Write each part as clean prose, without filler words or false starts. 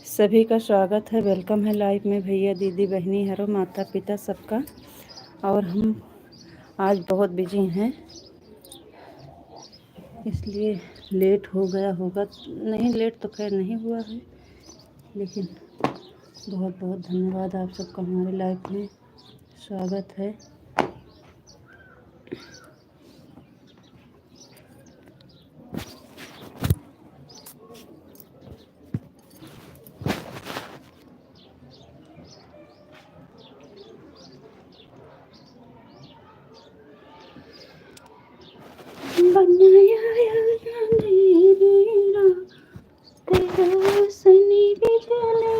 सभी का स्वागत है, वेलकम है लाइव में। भैया दीदी बहनी हरो माता पिता सबका। और हम आज बहुत बिजी हैं, इसलिए लेट हो गया होगा। नहीं, लेट तो खैर नहीं हुआ है, लेकिन बहुत बहुत धन्यवाद आप सबका हमारे लाइव में स्वागत है। बनाया अंधेरा तेरा रोशनी भी जले।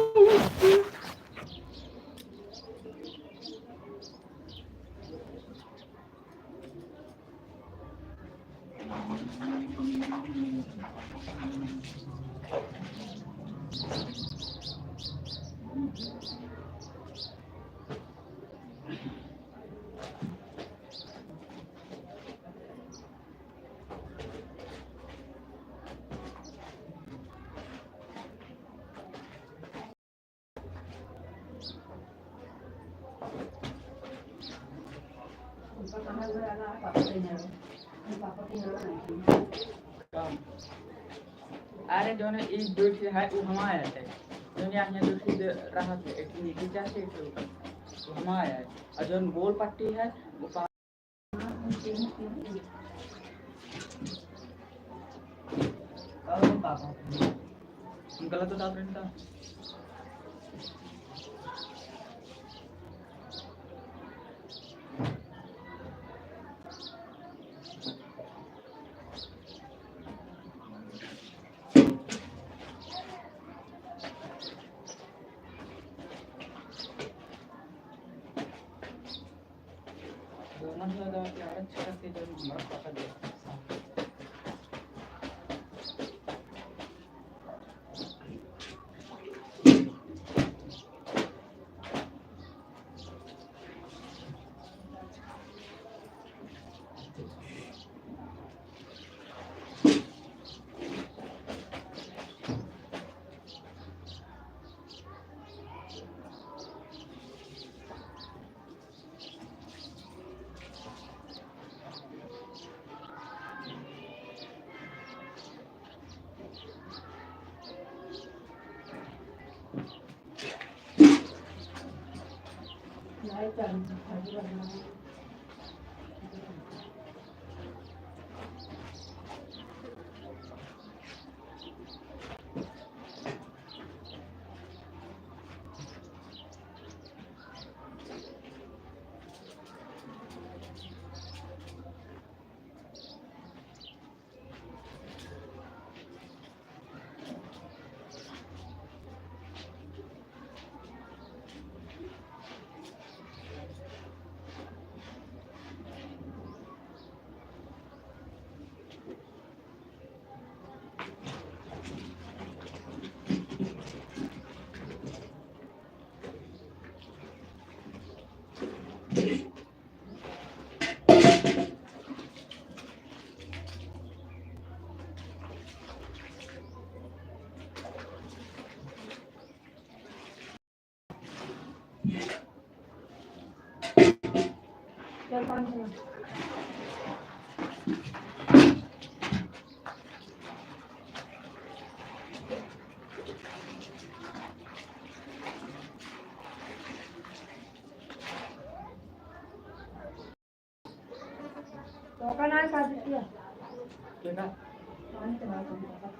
अरे जो है एक दो चीज है वो हमारा है। दुनिया में जो चीज रहा है एक नीचे जाते तो हमारा है। और जो गोल पट्टी है वो पापा गलत बता रहे हैं।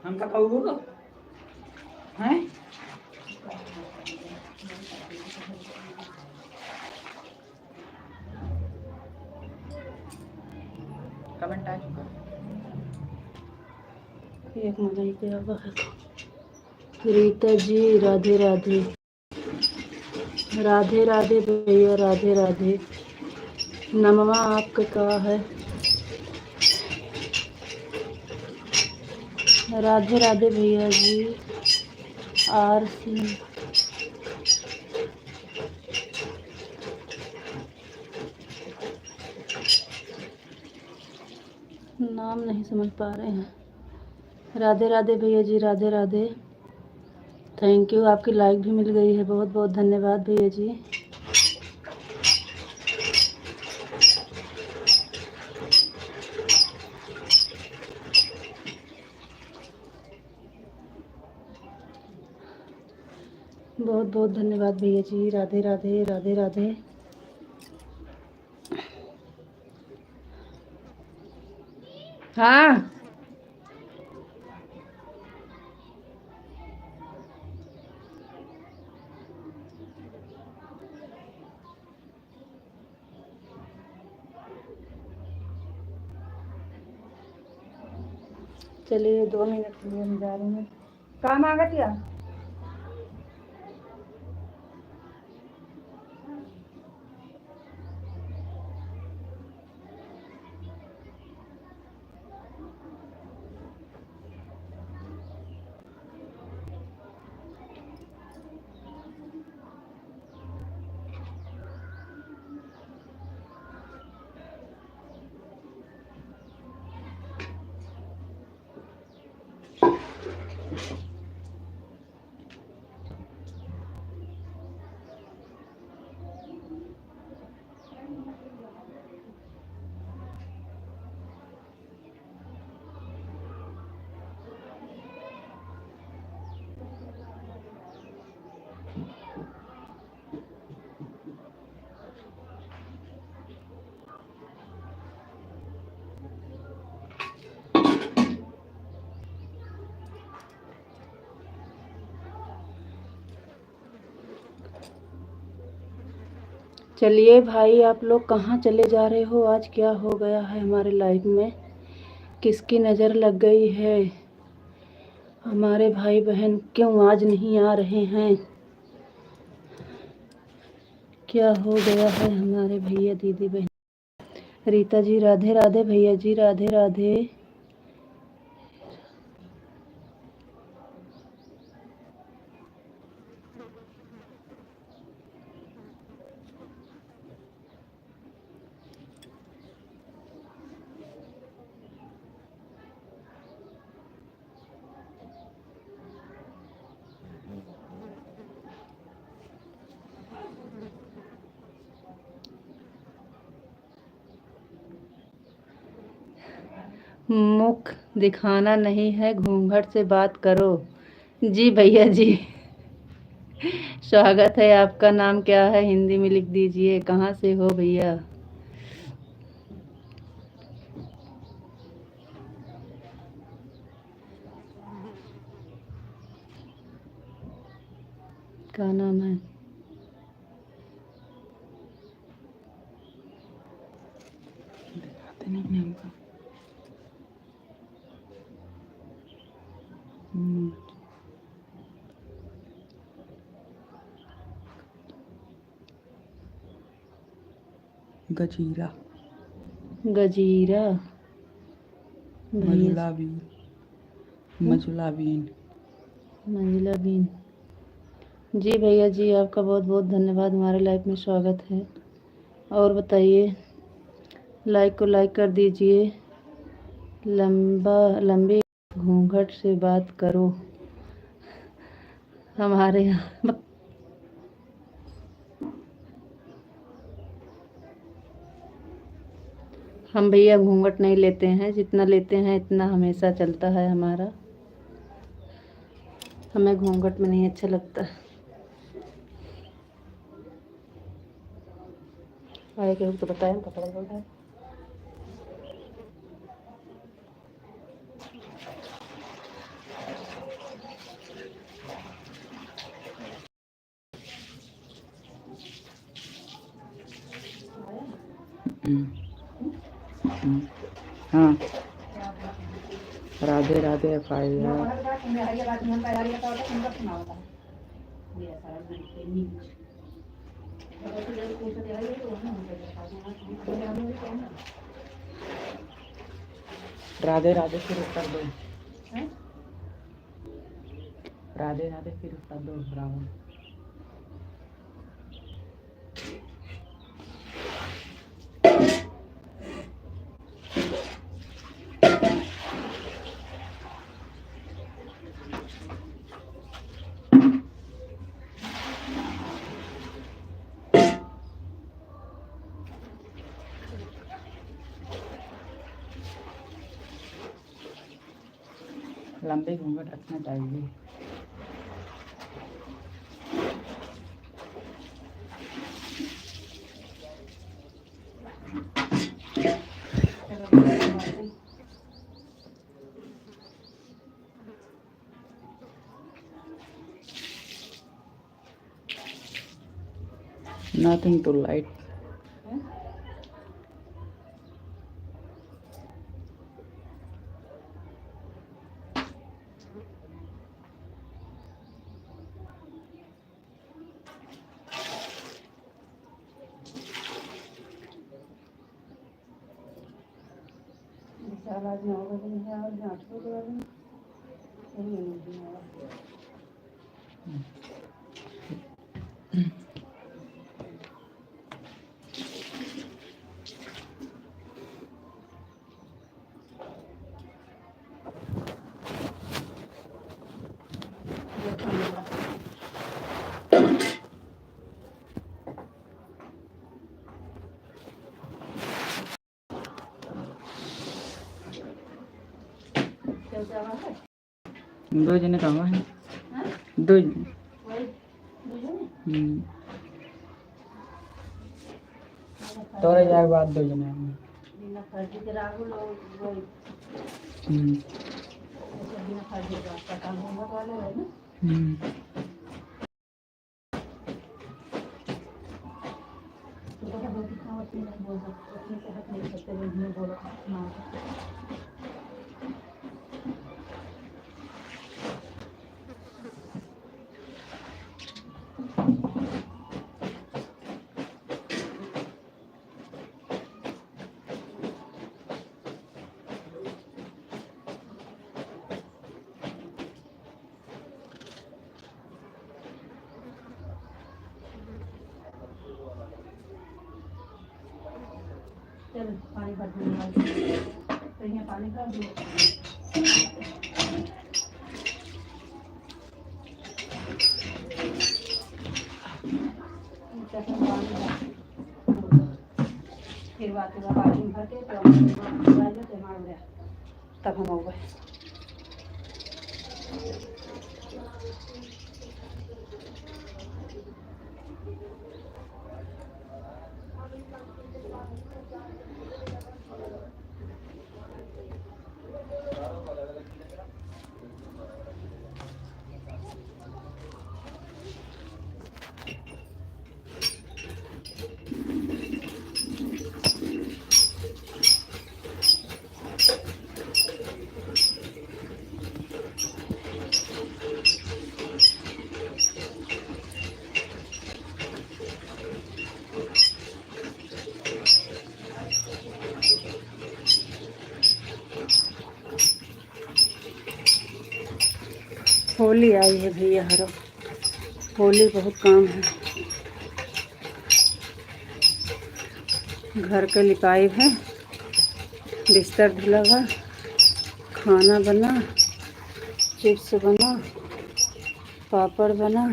हम का कहू हैं कमेंट आ चुका एक मजा क्या हुआ है। रीता जी राधे राधे। राधे राधे भैया, राधे राधे। नमवा आपका क्या है? राधे राधे भैया जी। आर सी नाम नहीं समझ पा रहे हैं। राधे राधे भैया जी, राधे राधे। थैंक यू, आपकी लाइक भी मिल गई है, बहुत बहुत धन्यवाद भैया जी। बहुत बहुत धन्यवाद भैया जी, राधे राधे राधे राधे। हाँ चलिए 2 मिनट के लिए हम जा रहे हैं। काम आ गया। चलिए भाई, आप लोग कहाँ चले जा रहे हो? आज क्या हो गया है हमारे लाइफ में? किसकी नज़र लग गई है? हमारे भाई बहन क्यों आज नहीं आ रहे हैं? क्या हो गया है हमारे भैया दीदी बहन? रीता जी राधे राधे, भैया जी राधे राधे। मुख दिखाना नहीं है, घूंघट से बात करो। जी भैया जी, स्वागत है। आपका नाम क्या है? हिंदी में लिख दीजिए। कहाँ से हो भैया? क्या नाम है? दिखाते नहीं हमको। गजीरा, गजीरा भैया, मजुला बीन, मजुला बीन। मंजिला बीन। जी भैया जी, आपका बहुत बहुत धन्यवाद, हमारे लाइफ में स्वागत है। और बताइए, लाइक को लाइक कर दीजिए। लंबी घूंघट से बात करो। हमारे यहाँ हम भैया घूंघट नहीं लेते हैं, जितना लेते हैं इतना हमेशा चलता है हमारा। हमें घूंघट में नहीं अच्छा लगता। आए के तो बताया कपड़ा बोल रहा है। हाँ, राधे राधे फाइल। राधे राधे फिर उत्तर दो। राधे राधे फिर उत्तर दो रावण। लंबे घूंघट रखना चाहिए। Nothing to light. आज 9 बजे है और 8 बजे वाले दो जने कहाँ है? दो जने। तोरे जाए बाद दो जने हैं। चलो पानी भर दूँगी तो यहाँ पानी भर दूँ। फिर बात पानी भर के तब हम हो गए। होली आई है भैया हरो, होली बहुत काम है। घर का लिपाई है, बिस्तर धुला, खाना बना, चिप्स बना, पापड़ बना।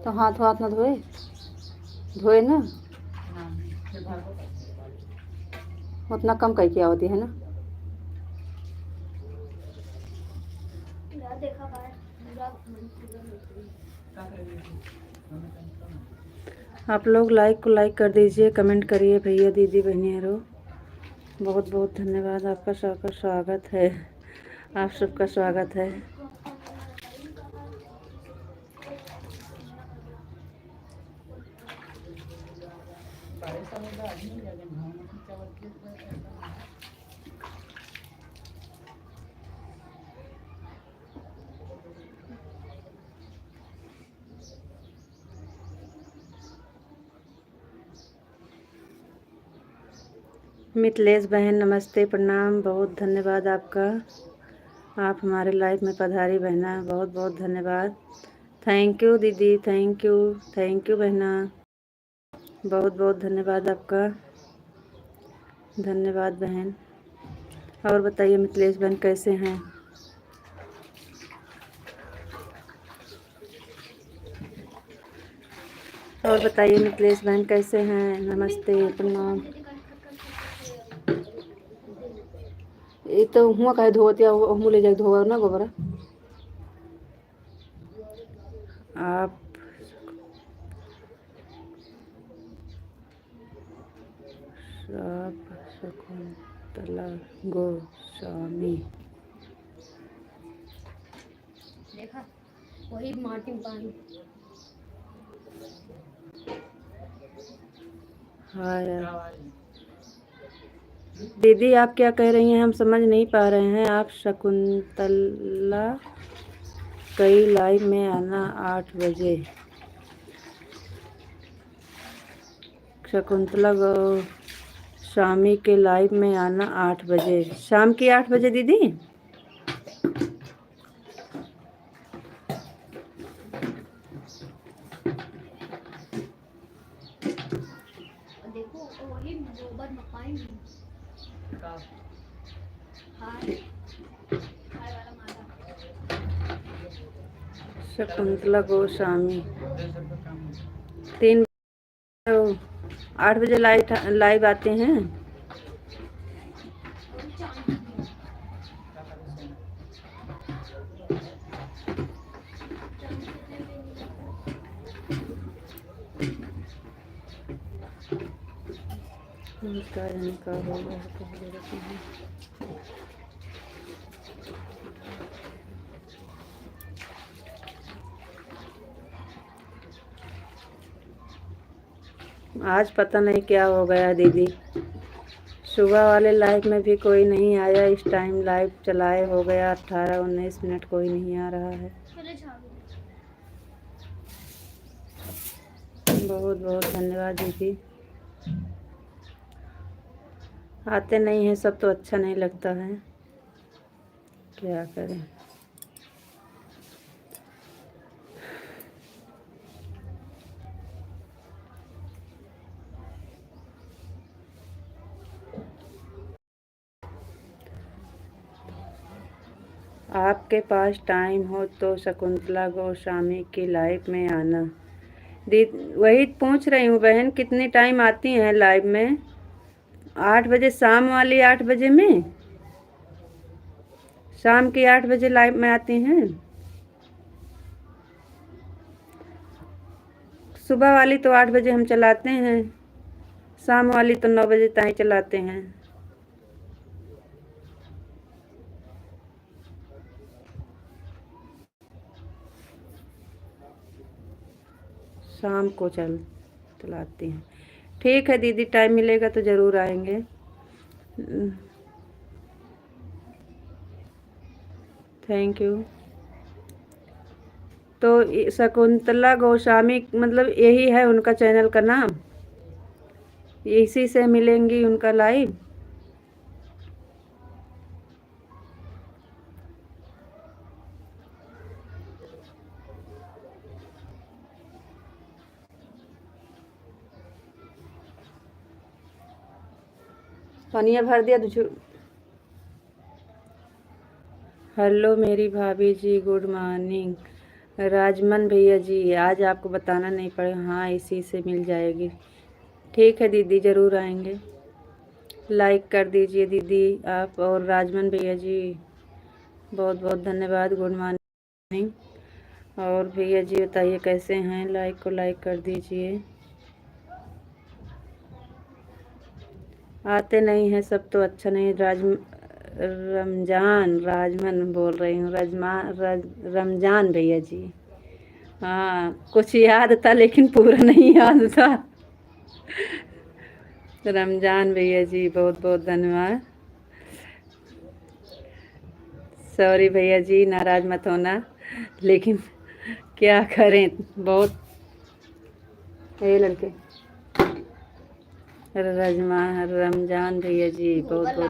तो हाथ ना धोए ना, उतना कम कई क्या होती है ना। आप लोग लाइक कर दीजिए, कमेंट करिए भैया दीदी बहनियारो। बहुत बहुत धन्यवाद, आपका सबका स्वागत है, आप सबका स्वागत है। मिथिलेश बहन नमस्ते, प्रणाम, बहुत धन्यवाद आपका, आप हमारे लाइफ में पधारी बहना, बहुत बहुत धन्यवाद। थैंक यू दीदी, थैंक यू बहना, बहुत बहुत धन्यवाद आपका, धन्यवाद बहन। और बताइए मिथिलेश बहन कैसे हैं? और बताइए मिथिलेश बहन कैसे हैं? नमस्ते, प्रणाम। ये तो हुआ कहे धोतिया मुँह ले जाके धोगा ना गोबरा। आप सब शकुंतला गोस्वामी देखा वही माटी पानी। हाँ यार दीदी आप क्या कह रही हैं? हम समझ नहीं पा रहे हैं। आप शकुंतला कई लाइव में आना 8 बजे। शकुंतला गोस्वामी के लाइव में आना 8 बजे, शाम की 8 बजे दीदी। देखो वही गोबर मकाई हाय हाय वाला माला। शकुंतला गोस्वामी 3 8 बजे लाइव आते हैं। नमस्कार इनका होगा आज पता नहीं क्या हो गया दीदी। सुबह वाले लाइव में भी कोई नहीं आया। इस टाइम लाइव चलाए हो गया 18-19 मिनट, कोई नहीं आ रहा है। बहुत बहुत धन्यवाद दीदी। आते नहीं हैं सब तो अच्छा नहीं लगता है, क्या करें। आपके पास टाइम हो तो शकुंतला गोस्वामी की लाइव में आना। वही पूछ रही हूँ बहन, कितनी टाइम आती हैं लाइव में? 8 बजे, शाम वाली 8 बजे में, शाम की 8 बजे लाइव में आती हैं। सुबह वाली तो 8 बजे हम चलाते हैं, शाम वाली तो 9 बजे तक चलाते हैं। शाम को चलाते हैं। ठीक है दीदी, टाइम मिलेगा तो ज़रूर आएंगे। Thank you. तो शकुंतला गोस्वामी मतलब यही है उनका चैनल का नाम? इसी से मिलेंगी उनका लाइव? पानिया भर दिया तुझे। हेलो मेरी भाभी जी, गुड मॉर्निंग। राजमन भैया जी, आज आपको बताना नहीं पड़ेगा। हाँ इसी से मिल जाएगी। ठीक है दीदी, ज़रूर आएंगे। लाइक कर दीजिए दीदी आप। और राजमन भैया जी बहुत बहुत धन्यवाद, गुड मॉर्निंग। और भैया जी बताइए कैसे हैं? लाइक कर दीजिए। आते नहीं हैं सब तो अच्छा नहीं। रमजान राजमन बोल रही हूँ, रमजान भैया जी। हाँ कुछ याद था लेकिन पूरा नहीं याद था। रमजान भैया जी बहुत बहुत धन्यवाद। सॉरी भैया जी, नाराज मत होना, लेकिन क्या करें बहुत। ये लड़के रमजान भैया जी बहुत बहुत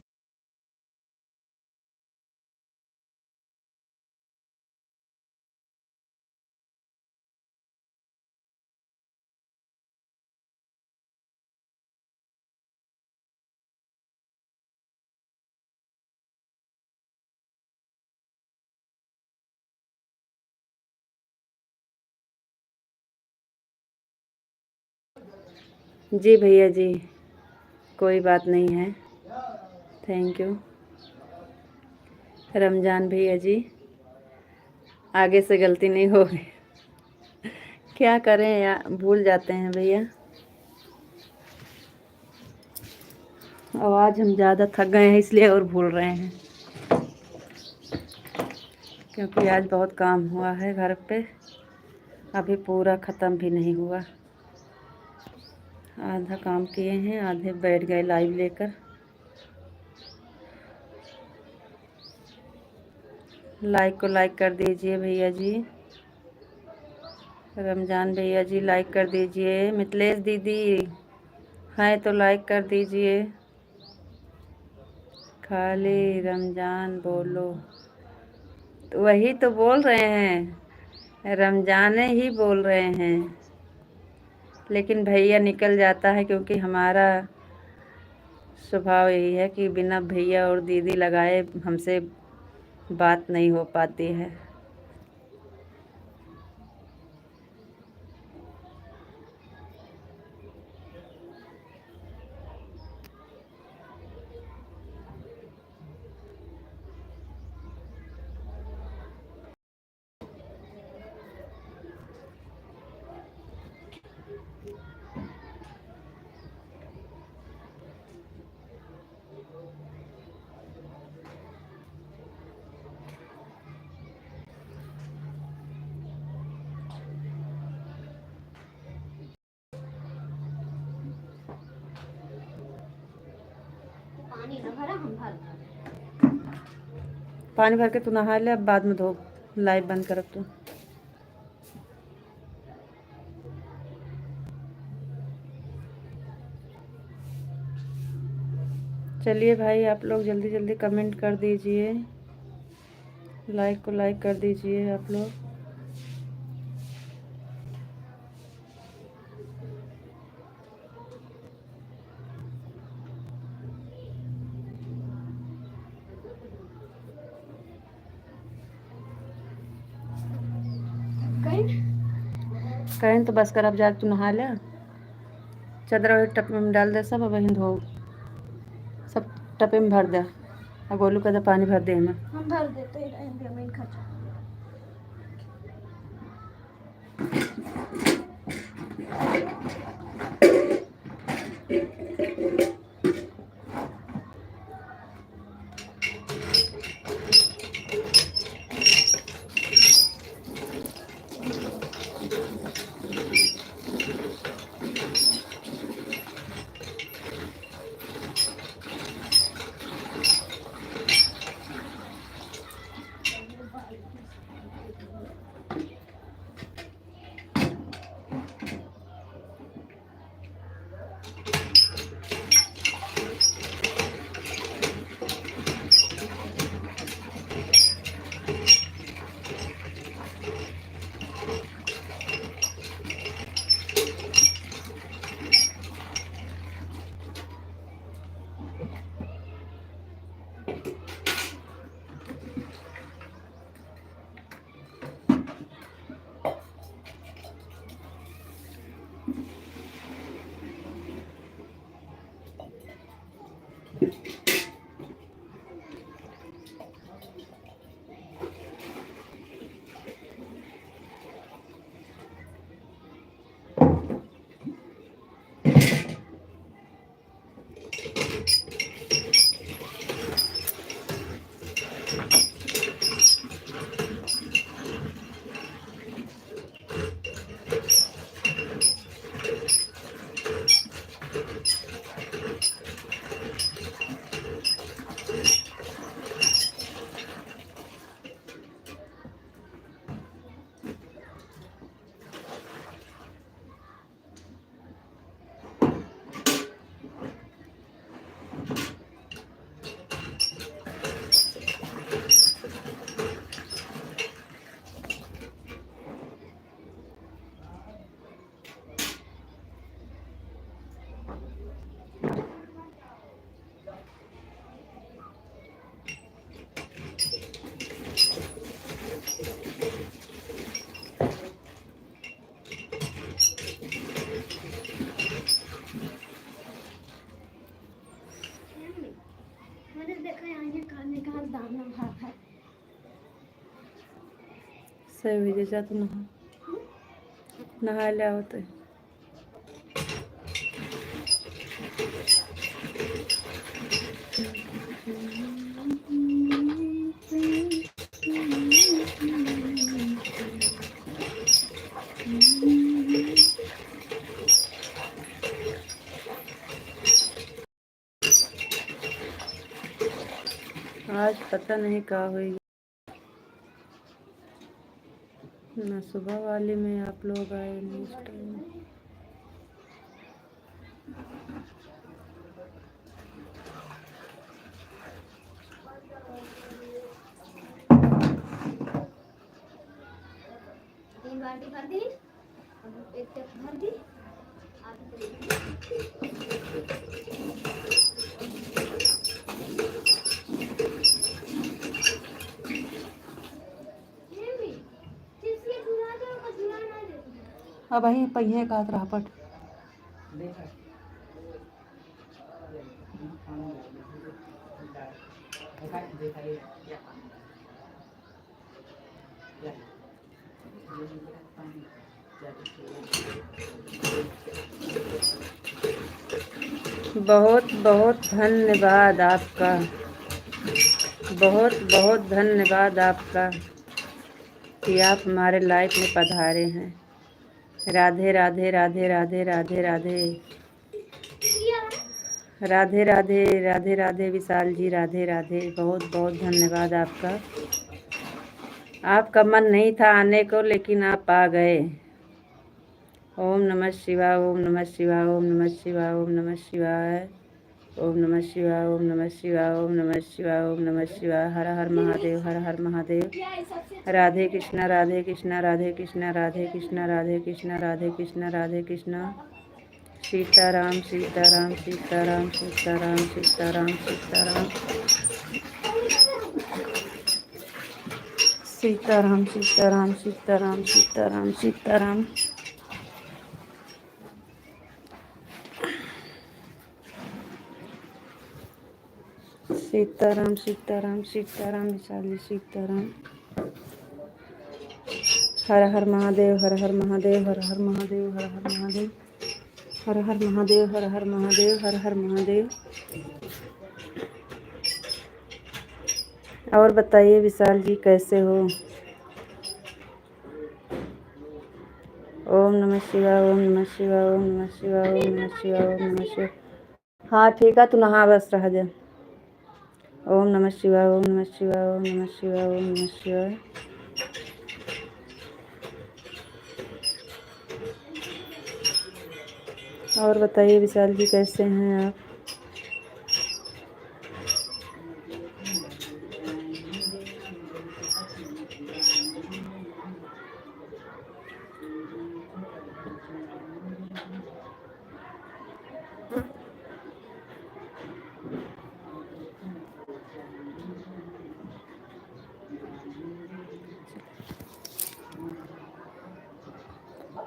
जी भैया जी, कोई बात नहीं है, थैंक यू। रमजान भैया जी, आगे से गलती नहीं होगी। क्या करें या भूल जाते हैं भैया। और आज हम ज़्यादा थक गए हैं इसलिए और भूल रहे हैं, क्योंकि आज बहुत काम हुआ है घर पे, अभी पूरा ख़त्म भी नहीं हुआ। आधा काम किए हैं, आधे बैठ गए लाइव लेकर। लाइक को लाइक कर दीजिए भैया जी। रमजान भैया जी लाइक कर दीजिए। मितलेश दीदी हैं तो लाइक कर दीजिए। खाली रमजान बोलो, तो वही तो बोल रहे हैं, रमजाने ही बोल रहे हैं, लेकिन भैया निकल जाता है, क्योंकि हमारा स्वभाव यही है कि बिना भैया और दीदी लगाए हमसे बात नहीं हो पाती है। पानी ना भरा, हम भर। पानी भर के तू नहा ले, अब बाद में धो। लाइव बंद कर अब तू। चलिए भाई, आप लोग जल्दी जल्दी कमेंट कर दीजिए, लाइक को लाइक कर दीजिए आप लोग। कहीं तो बस कर, अब जा तू नहा ले। चादर वही टप में डाल दे सब, अब वहीं धो, सब टपे में भर दे। और गोलू का तो पानी भर दे में। हम भर देते हैं पेमेंट खर्चा। सही हुई जैसा तो नहा लिया होते। आज पता नहीं क्या हुई ना, सुबह वाली में आप लोग आए नहीं इस टाइम। तीन बाल्टी भर दी, अब एक टप भर दी, अब वही पहिए का रापट बहुत बहुत धन्यवाद आपका, बहुत बहुत धन्यवाद आपका कि आप हमारे लाइफ में पधारे हैं। राधे राधे राधे राधे राधे राधे राधे राधे राधे राधे विशाल जी, राधे राधे। बहुत बहुत धन्यवाद आपका। आपका मन नहीं था आने को, लेकिन आप आ गए। ओम नमः शिवाय, ओम नमः शिवाय, ओम नमः शिवाय, ओम नमः शिवाय, ओम नमः शिवाय, ओम नमः शिवाय, ओम नमः शिवाय, ओम नमः शिवाय। हर हर महादेव, हर हर महादेव। राधे कृष्णा, राधे कृष्णा, राधे कृष्णा, राधे कृष्णा, राधे कृष्णा, राधे कृष्णा, राधे कृष्णा। सीताराम सीताराम सीताराम सीताराम सीताराम सीताराम सीताराम सीताराम सीताराम सीताराम सीताराम। सीताराम सीताराम सीताराम विशाल जी, सीताराम। हर हर महादेव, हर हर महादेव, हर हर महादेव, हर हर महादेव, हर हर महादेव, हर हर महादेव, हर हर महादेव। और बताइए विशाल जी कैसे हो? ओम नमः शिवाय, ओम नमः शिवाय, ओम नमः शिवाय, ओम नमः शिवाय, ओम नमः शिवाय। हाँ ठीक है, तू नहा बस रह जा। ओम नमः शिवाय, ओम नमः शिवाय, ओम नमः शिवाय, ओम नमः शिवाय। और बताइए विशाल जी कैसे हैं आप?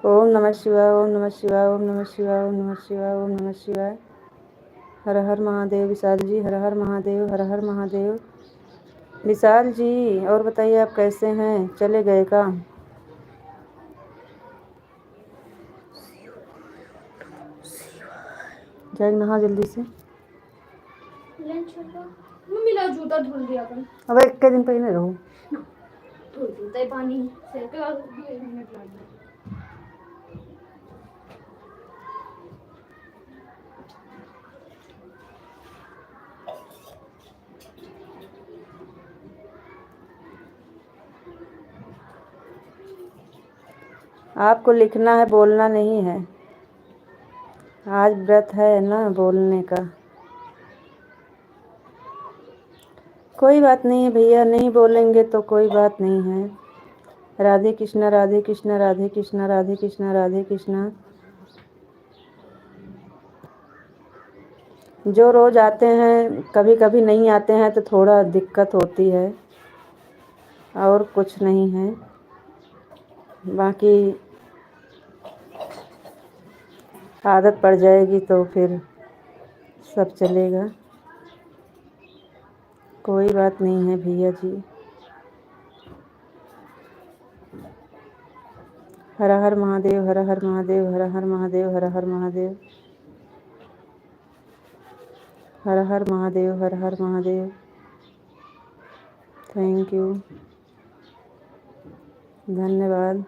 ओम नमः शिवाय, ओम नमः शिवाय, ओम नमः शिवाय, ओम नमः शिवाय, ओम नमः शिवाय। हर हर महादेव विशाल जी, हर हर महादेव, हर हर महादेव। विशाल जी और बताइए आप कैसे हैं? चले गए का? जाएग नहा जल्दी से। मम्मी ला जूता धुल दिया कर। अब एक के दिन पहले रहो। धुल जूता ही पानी से के बाद 1 मिनट लग। आपको लिखना है, बोलना नहीं है। आज व्रत है ना बोलने का। कोई बात नहीं है भैया, नहीं बोलेंगे तो कोई बात नहीं है। राधे कृष्णा, राधे कृष्णा, राधे कृष्णा, राधे कृष्णा, राधे कृष्णा। जो रोज़ आते हैं, कभी कभी नहीं आते हैं तो थोड़ा दिक्कत होती है, और कुछ नहीं है। बाकी आदत पड़ जाएगी तो फिर सब चलेगा। कोई बात नहीं है भैया जी। हर हर महादेव, हर हर महादेव, हर हर महादेव, हर हर महादेव, हर हर महादेव, हर हर महादेव। थैंक यू, धन्यवाद।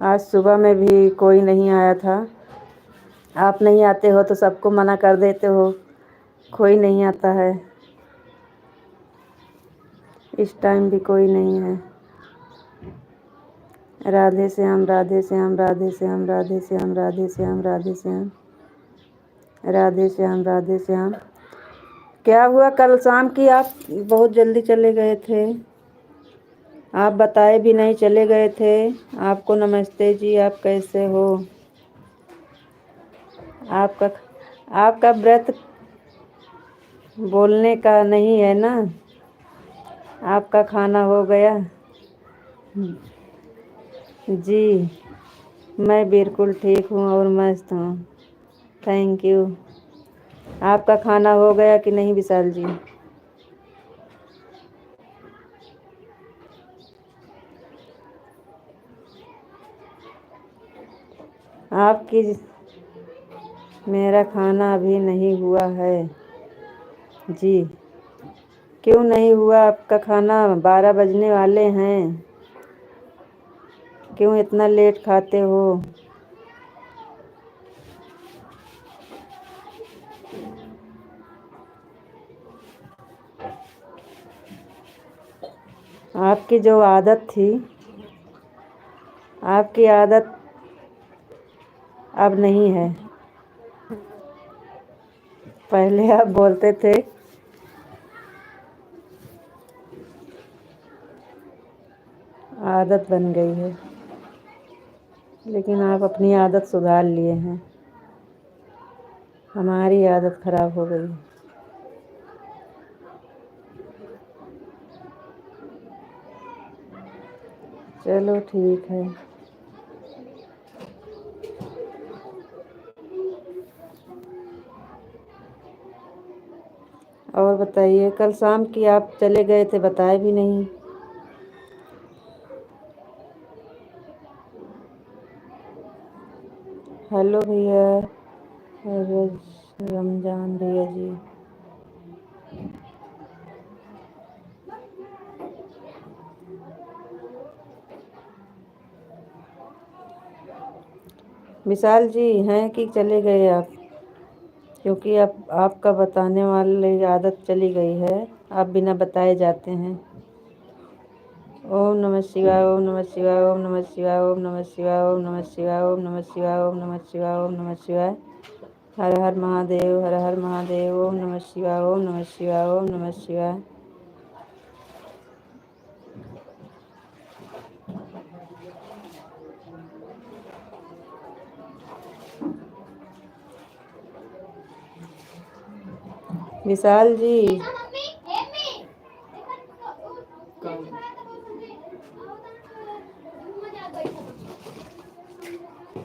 आज सुबह में भी कोई नहीं आया था। आप नहीं आते हो तो सबको मना कर देते हो, कोई नहीं आता है। इस टाइम भी कोई नहीं है। राधे श्याम, राधे श्याम, राधे श्याम, राधे श्याम, राधे श्याम, राधे श्याम, राधे श्याम, राधे श्याम। क्या हुआ कल शाम की आप बहुत जल्दी चले गए थे, आप बताए भी नहीं चले गए थे। आपको नमस्ते जी, आप कैसे हो? आपका व्रत बोलने का नहीं है ना? आपका खाना हो गया? जी मैं बिल्कुल ठीक हूँ और मस्त हूँ। Thank you. आपका खाना हो गया कि नहीं विशाल जी? आपकी मेरा खाना अभी नहीं हुआ है जी। क्यों नहीं हुआ आपका खाना? 12 बजने वाले हैं, क्यों इतना लेट खाते हो? आपकी जो आदत थी, आपकी आदत अब नहीं है। पहले आप बोलते थे आदत बन गई है, लेकिन आप अपनी आदत सुधार लिए हैं। हमारी आदत खराब हो गई। चलो ठीक है। और बताइए, कल शाम की आप चले गए थे, बताए भी नहीं। हेलो भैया, रमजान भैया जी। विशाल जी हैं कि चले गए आप? क्योंकि अब आपका बताने वाली आदत चली गई है, आप बिना बताए जाते हैं। ओम नमः शिवाय, ओम नमः शिवाय, ओम नमः शिवाय, ओम नमः शिवाय, ओम नमः शिवाय, ओम नमः शिवाय, ओम नमः शिवाय, ओम नमः शिवाय। हर हर महादेव, हर हर महादेव, ओम नमः शिवाय, ओम नमः शिवाय, ओम नमः शिवाय। विशाल जी,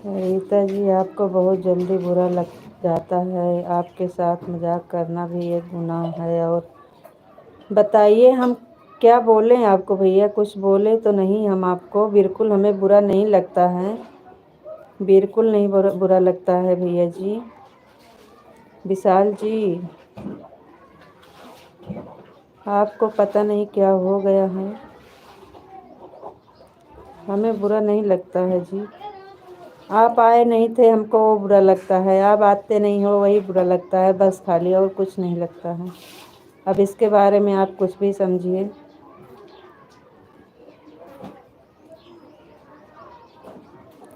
रीता जी, आपको बहुत जल्दी बुरा लग जाता है। आपके साथ मजाक करना भी एक गुनाह है। और बताइए हम क्या बोलें आपको भैया? कुछ बोले तो नहीं हम आपको? बिल्कुल हमें बुरा नहीं लगता है, बिल्कुल नहीं बुरा लगता है भैया जी। विशाल जी, आपको पता नहीं क्या हो गया है। हमें बुरा नहीं लगता है जी। आप आए नहीं थे, हमको वो बुरा लगता है। आप आते नहीं हो, वही बुरा लगता है, बस खाली, और कुछ नहीं लगता है। अब इसके बारे में आप कुछ भी समझिए।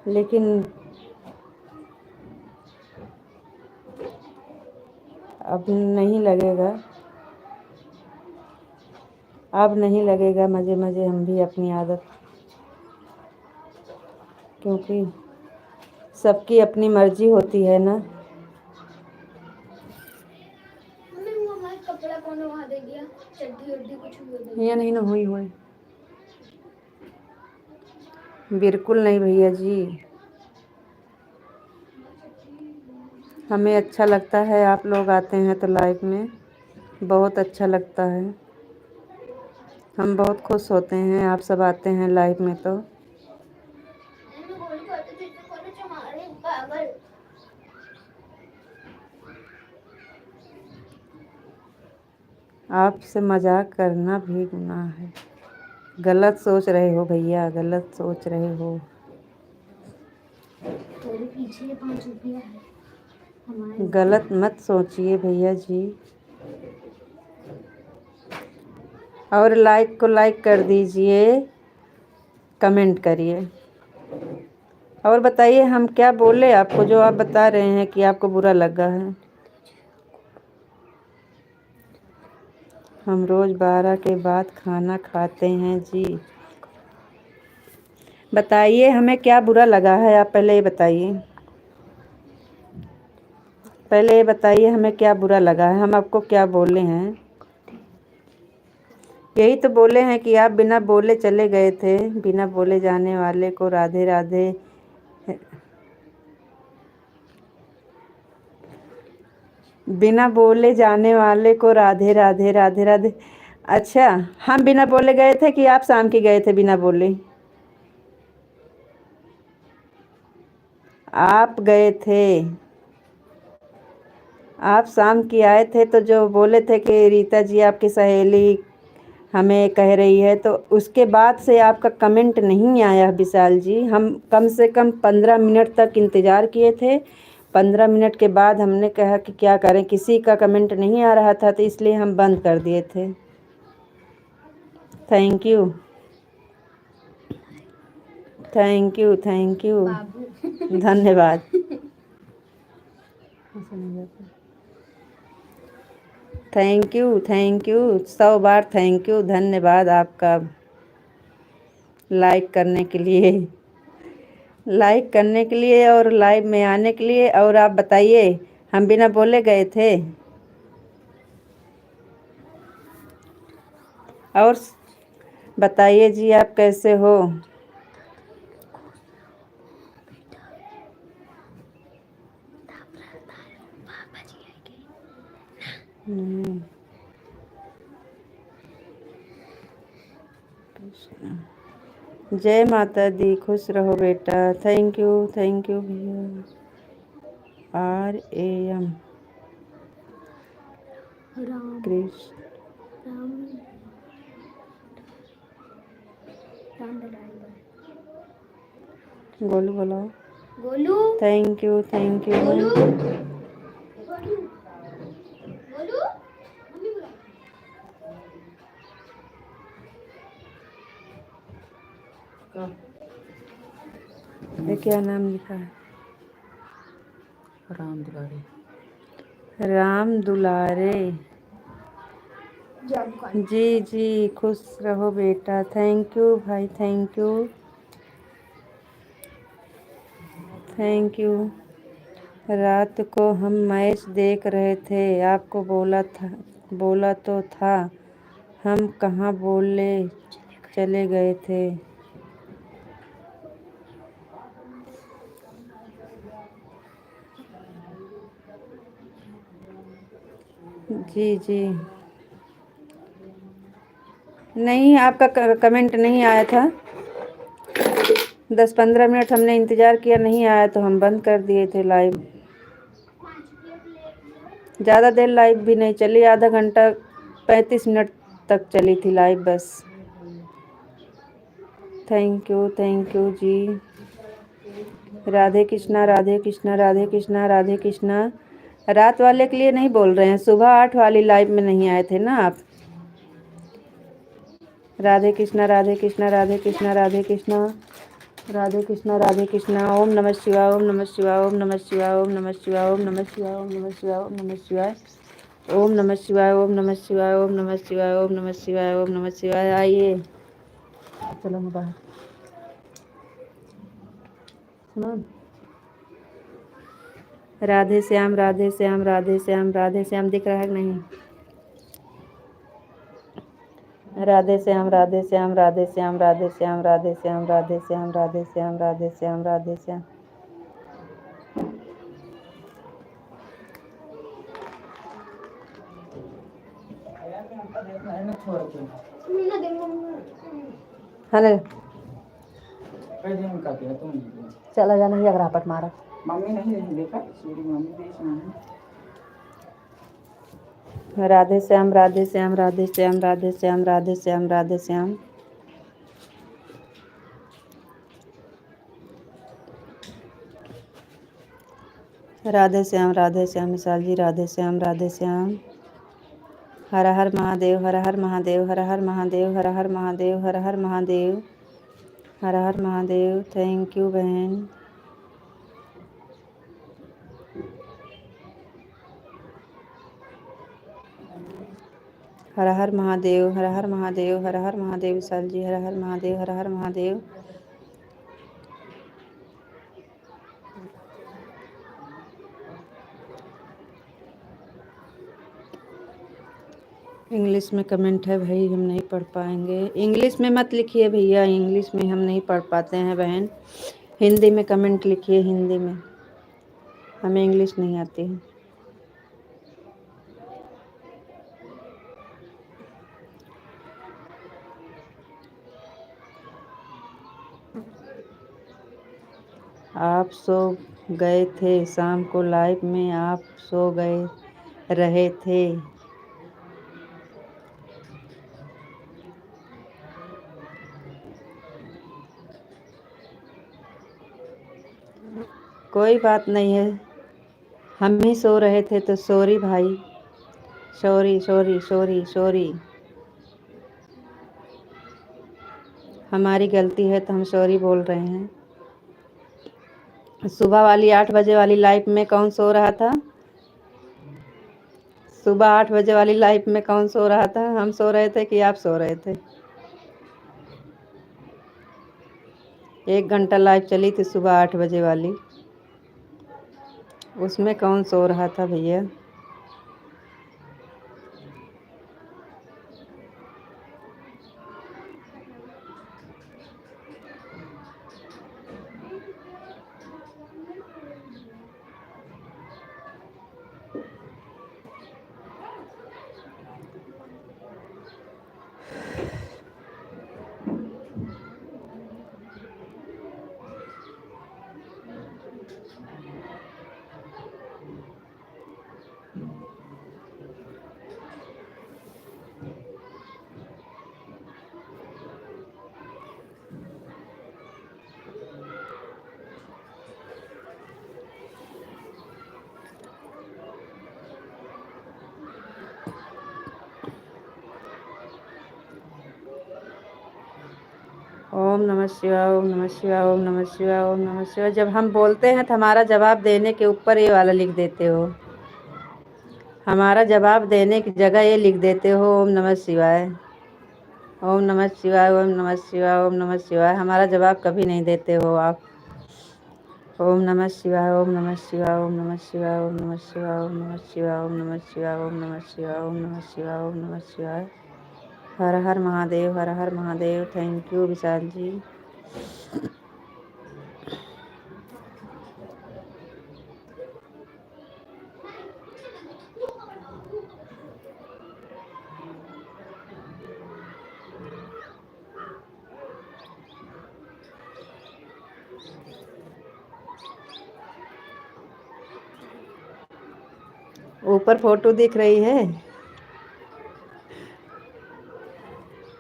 लेकिन अब नहीं लगेगा, अब नहीं लगेगा मज़े मज़े हम भी अपनी आदत, क्योंकि सबकी अपनी मर्जी होती है ना। कपड़ा कौन वहाँ दे दिया? चड्डी उड्डी कुछ भी दे दिया? ये नहीं ना हुई बिल्कुल नहीं भैया जी। हमें अच्छा लगता है, आप लोग आते हैं तो लाइफ में बहुत अच्छा लगता है। हम बहुत खुश होते हैं, आप सब आते हैं लाइफ में तो। पागल। आपसे मजाक करना भी गुनाह है। गलत सोच रहे हो भैया, गलत सोच रहे हो। तेरे पीछे 5 रुपया है हमारे। गलत मत सोचिए भैया जी। और लाइक को लाइक कर दीजिए, कमेंट करिए और बताइए हम क्या बोले आपको, जो आप बता रहे हैं कि आपको बुरा लगा है। हम रोज़ 12 के बाद खाना खाते हैं जी। बताइए हमें क्या बुरा लगा है, आप पहले ये बताइए। पहले ये बताइए हमें क्या बुरा लगा है, हम आपको क्या बोले हैं। यही तो बोले हैं कि आप बिना बोले चले गए थे। बिना बोले जाने वाले को राधे राधे। बिना बोले जाने वाले को राधे राधे राधे राधे। अच्छा, हम बिना बोले गए थे कि आप शाम की गए थे बिना बोले? आप गए थे। आप शाम की आए थे तो जो बोले थे कि रीता जी आपकी सहेली हमें कह रही है, तो उसके बाद से आपका कमेंट नहीं आया विशाल जी। हम कम से कम 15 मिनट तक इंतज़ार किए थे। 15 मिनट के बाद हमने कहा कि क्या करें, किसी का कमेंट नहीं आ रहा था, तो इसलिए हम बंद कर दिए थे। Thank you, thank you, thank you, धन्यवाद। थैंक यू, थैंक यू, 100 बार थैंक यू, धन्यवाद आपका लाइक करने के लिए, लाइक करने के लिए और लाइव में आने के लिए। और आप बताइए हम बिना बोले गए थे? और बताइए जी आप कैसे हो? जय माता दी, खुश रहो बेटा। थैंक यू भैया। RAM कृष्ण गोलू बोलो। Golu thank you, thank you. Golu Golu mummy बुला। ये क्या नाम लिखा है? राम दुलारी। राम दुलारे। जी जी, खुश रहो बेटा। थैंक यू भाई, थैंक यू, थैंक यू। रात को हम मैच देख रहे थे, आपको बोला तो था, हम कहाँ बोले चले गए थे। जी जी, नहीं आपका कमेंट नहीं आया था। 10-15 मिनट हमने इंतज़ार किया, नहीं आया तो हम बंद कर दिए थे लाइव। ज़्यादा देर लाइव भी नहीं चली, आधा घंटा 35 मिनट तक चली थी लाइव बस। थैंक यू जी। राधे कृष्णा, राधे कृष्णा, राधे कृष्णा, राधे कृष्णा। रात वाले के लिए नहीं बोल रहे हैं, सुबह 8 वाली लाइव में नहीं आए थे ना आप। राधे कृष्णा, राधे कृष्णा, राधे कृष्णा, राधे कृष्णा, राधे कृष्णा, राधे कृष्णा। ओम नमः शिवाय, ओम नमः शिवाय, ओम नमः शिवाय, ओम नमः शिवाय, ओम नमः शिवाय, ओम नमः शिवाय, ओम नमः शिवाय, ओम नमः शिवाय, ओम नमः शिवाय, ओम नमः शिवाय, ओम नमः शिवाय, ओम नमः शिवाय। आइए चलो मैं बाहर सुनो। राधे श्याम, राधे श्याम, राधे श्याम, राधे श्याम दिख रहा है कि नहीं? राधे श्याम, राधे श्याम, राधे श्याम, राधे श्याम, राधे श्याम, राधे श्याम, राधे श्याम, राधे श्याम, राधे श्याम। हेलो। चला जा नहीं अगर आपट मारा मम्मी नहीं रही देखा सूरी मम्मी देश में राधे श्याम राधे श्याम राधे श्याम राधे श्याम राधे श्याम राधे श्याम। राधे श्याम विशाल जी राधे श्याम राधे श्याम। हर हर महादेव हर हर महादेव हर हर महादेव हर हर महादेव हर हर महादेव हर हर महादेव। थैंक यू बहन। हर हर महादेव हर हर महादेव हर हर महादेव विशाल जी हर हर महादेव हर हर महादेव। इंग्लिश में कमेंट है भाई, हम नहीं पढ़ पाएंगे। इंग्लिश में मत लिखिए भैया, इंग्लिश में हम नहीं पढ़ पाते हैं बहन। हिंदी में कमेंट लिखिए, हिंदी में, हमें इंग्लिश नहीं आती है। आप सो गए थे शाम को लाइव में, आप सो गए रहे थे। कोई बात नहीं है, हम ही सो रहे थे तो सॉरी भाई, सॉरी सॉरी सॉरी सॉरी, हमारी गलती है तो हम सॉरी बोल रहे हैं। सुबह वाली 8 बजे वाली लाइव में कौन सो रहा था? सुबह 8 बजे वाली लाइव में कौन सो रहा था? हम सो रहे थे कि आप सो रहे थे? 1 घंटा लाइव चली थी सुबह 8 बजे वाली, उसमें कौन सो रहा था भैया? ओम नमः शिवाय ओम नमः शिवाय ओम नमः शिवाय ओम नमः शिवाय। जब हम बोलते हैं तो हमारा जवाब देने के ऊपर ये वाला लिख देते हो, हमारा जवाब देने की जगह ये लिख देते हो ओम नमः शिवाय ओम नमः शिवाय ओम नमः शिवाय ओम नमः शिवाय। हमारा जवाब कभी नहीं देते हो आप। ओम नमः शिवाय ओम नमः शिवाय ओम नमः शिवाय ओम नमः शिवाय ओम नमः शिवाय ओम नमः शिवाय ओम नमः शिवाय ओम नमः शिवाय ओम नमः शिवाय। हर हर महादेव हर हर महादेव। थैंक यू विशाल जी। ऊपर फोटो दिख रही है,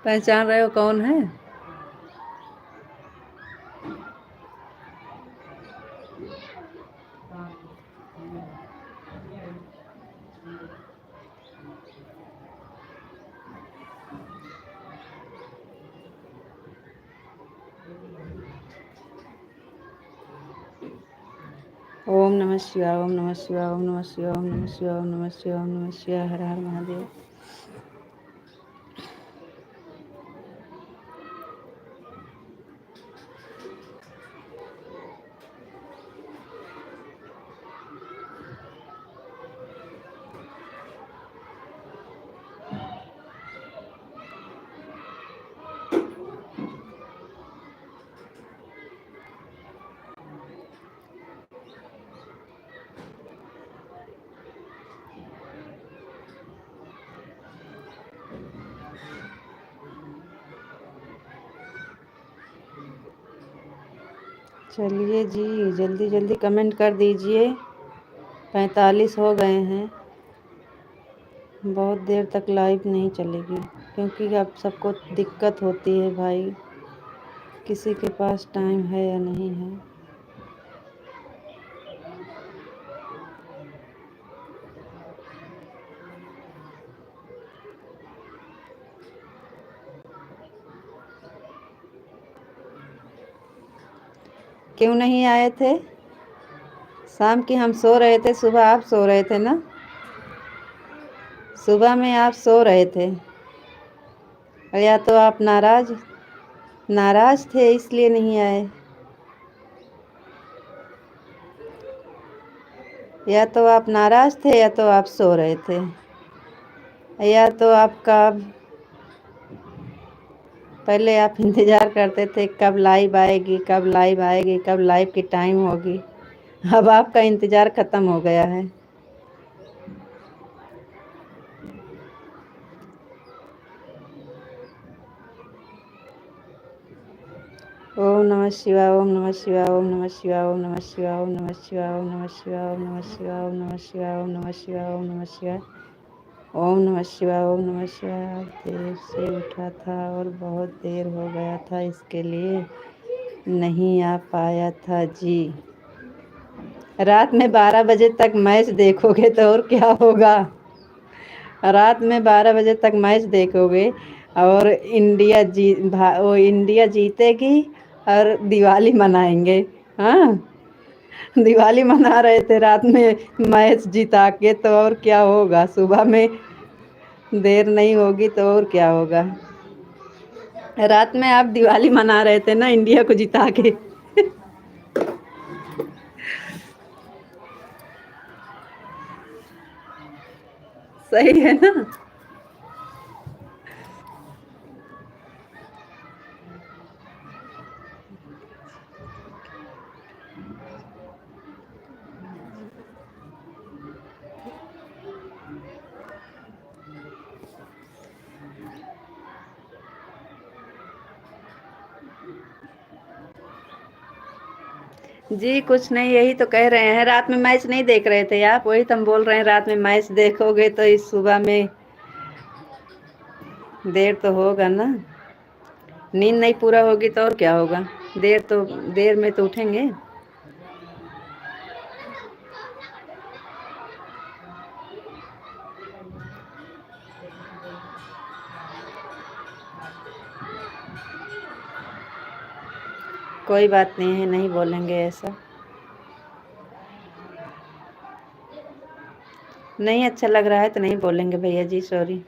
पहचान रहे हो कौन है? ओम नमः शिवाय ओम नमः शिवाय ओम नमः शिवाय ओम नमः शिवाय ओम नमः शिवाय ओम नमः शिवाय। हर हर महादेव। चलिए जी, जल्दी जल्दी कमेंट कर दीजिए। 45 हो गए हैं। बहुत देर तक लाइव नहीं चलेगी क्योंकि अब सबको दिक्कत होती है भाई, किसी के पास टाइम है या नहीं है। क्यों नहीं आए थे? शाम की हम सो रहे थे, सुबह आप सो रहे थे ना। सुबह में आप सो रहे थे, या तो आप नाराज थे इसलिए नहीं आए, या तो आप नाराज थे या तो आप सो रहे थे, या तो आपका पहले आप इंतज़ार करते थे कब लाइव आएगी, कब लाइव आएगी, कब लाइव की टाइम होगी। अब आपका इंतज़ार ख़त्म हो गया है। ओम नमः शिवाय, ओम नमः शिवाय, ओम नमः शिवाय, ओम नमः शिवाय, ओम नमः शिवाय, ओम नमः शिवाय, ओम नमः शिवाय, ओम नमः शिवाय, ओम नमः शिवाय, ओम नमः शिवाय, ओम नमः शिवाय, ओम नमः शिवाय। आज देर से उठा था और बहुत देर हो गया था, इसके लिए नहीं आ पाया था जी। रात में 12 बजे तक मैच देखोगे तो और क्या होगा। रात में 12 बजे तक मैच देखोगे और इंडिया जीतेगी और दिवाली मनाएंगे। हाँ, दिवाली मना रहे थे रात में मैच जिता के, तो और क्या होगा। सुबह में देर नहीं होगी तो और क्या होगा। रात में आप दिवाली मना रहे थे ना इंडिया को जिता के। सही है ना। जी कुछ नहीं, यही तो कह रहे हैं। रात में मैच नहीं देख रहे थे आप, वही तो हम बोल रहे हैं। रात में मैच देखोगे तो इस सुबह में देर तो होगा ना। नींद नहीं पूरा होगी तो और क्या होगा। देर में तो उठेंगे। कोई बात नहीं है, नहीं बोलेंगे ऐसा। नहीं अच्छा लग रहा है तो नहीं बोलेंगे भैया जी, सॉरी।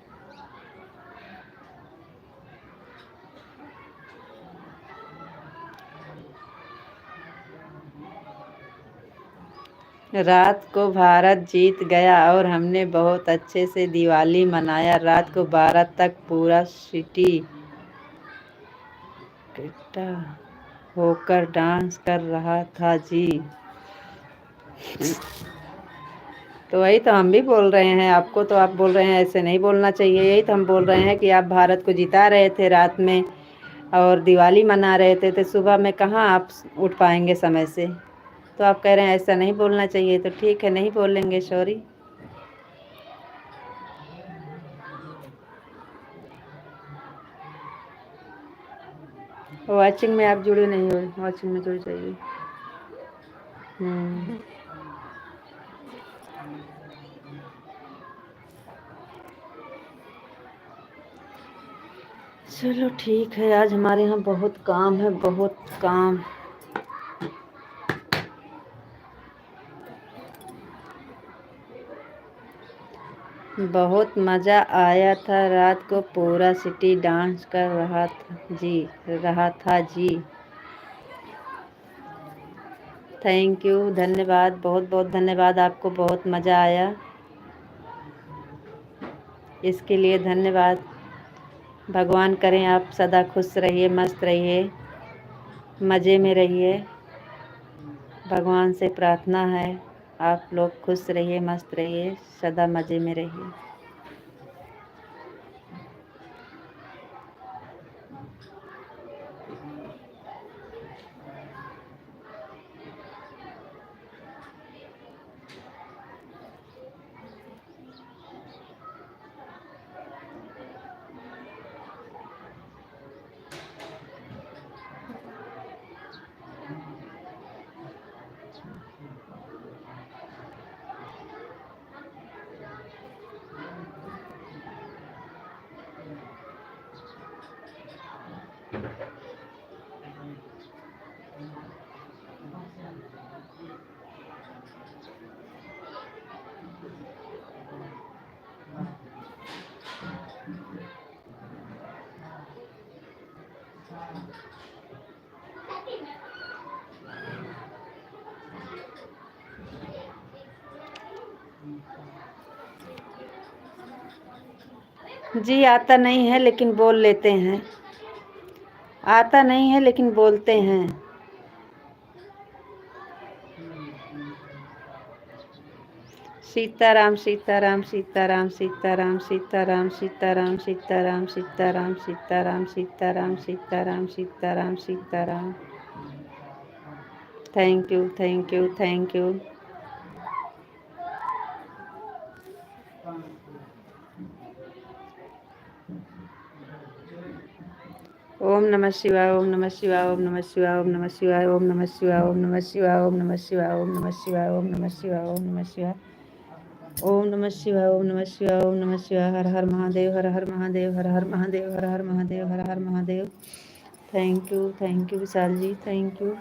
रात को भारत जीत गया और हमने बहुत अच्छे से दिवाली मनाया। रात को 12 तक पूरा सिटी इकट्ठा होकर डांस कर रहा था जी। तो वही तो हम भी बोल रहे हैं आपको, तो आप बोल रहे हैं ऐसे नहीं बोलना चाहिए। यही तो हम बोल रहे हैं कि आप भारत को जिता रहे थे रात में और दिवाली मना रहे थे, तो सुबह में कहाँ आप उठ पाएंगे समय से। तो आप कह रहे हैं ऐसा नहीं बोलना चाहिए, तो ठीक है नहीं बोलेंगे, सॉरी। वॉचिंग में आप जुड़े नहीं हो, वॉचिंग में जुड़ जाइए। चलो ठीक है, आज हमारे यहाँ बहुत काम है, बहुत काम। बहुत मज़ा आया था, रात को पूरा सिटी डांस कर रहा था जी। थैंक यू, धन्यवाद, बहुत बहुत धन्यवाद। आपको बहुत मज़ा आया, इसके लिए धन्यवाद। भगवान करें आप सदा खुश रहिए, मस्त रहिए, मज़े में रहिए। भगवान से प्रार्थना है आप लोग खुश रहिए, मस्त रहिए, सदा मज़े में रहिए। जी आता नहीं है लेकिन बोल लेते हैं। आता नहीं है लेकिन बोलते हैं। Sitaram Sitaram Sitaram Sitaram Sitaram Sitaram Sitaram Sitaram Sitaram Sitaram Sitaram Sitaram Sitaram. Thank you thank you thank you. Om नमः शिवाय ओम नमः शिवाय ओम नमः शिवाय ओम नमः शिवाय ओम नमः शिवाय ओम नमः शिवाय ओम नमः शिवाय ओम नमः शिवाय ओम नमः शिवाय ओम नमः शिवाय ओम नमः शिवाय ओम नमः शिवाय ओम नमः शिवाय। Har Har Mahadev Har Har Mahadev Har Har Mahadev Har Har Mahadev Har Har Mahadev. Thank you Vishal ji thank you.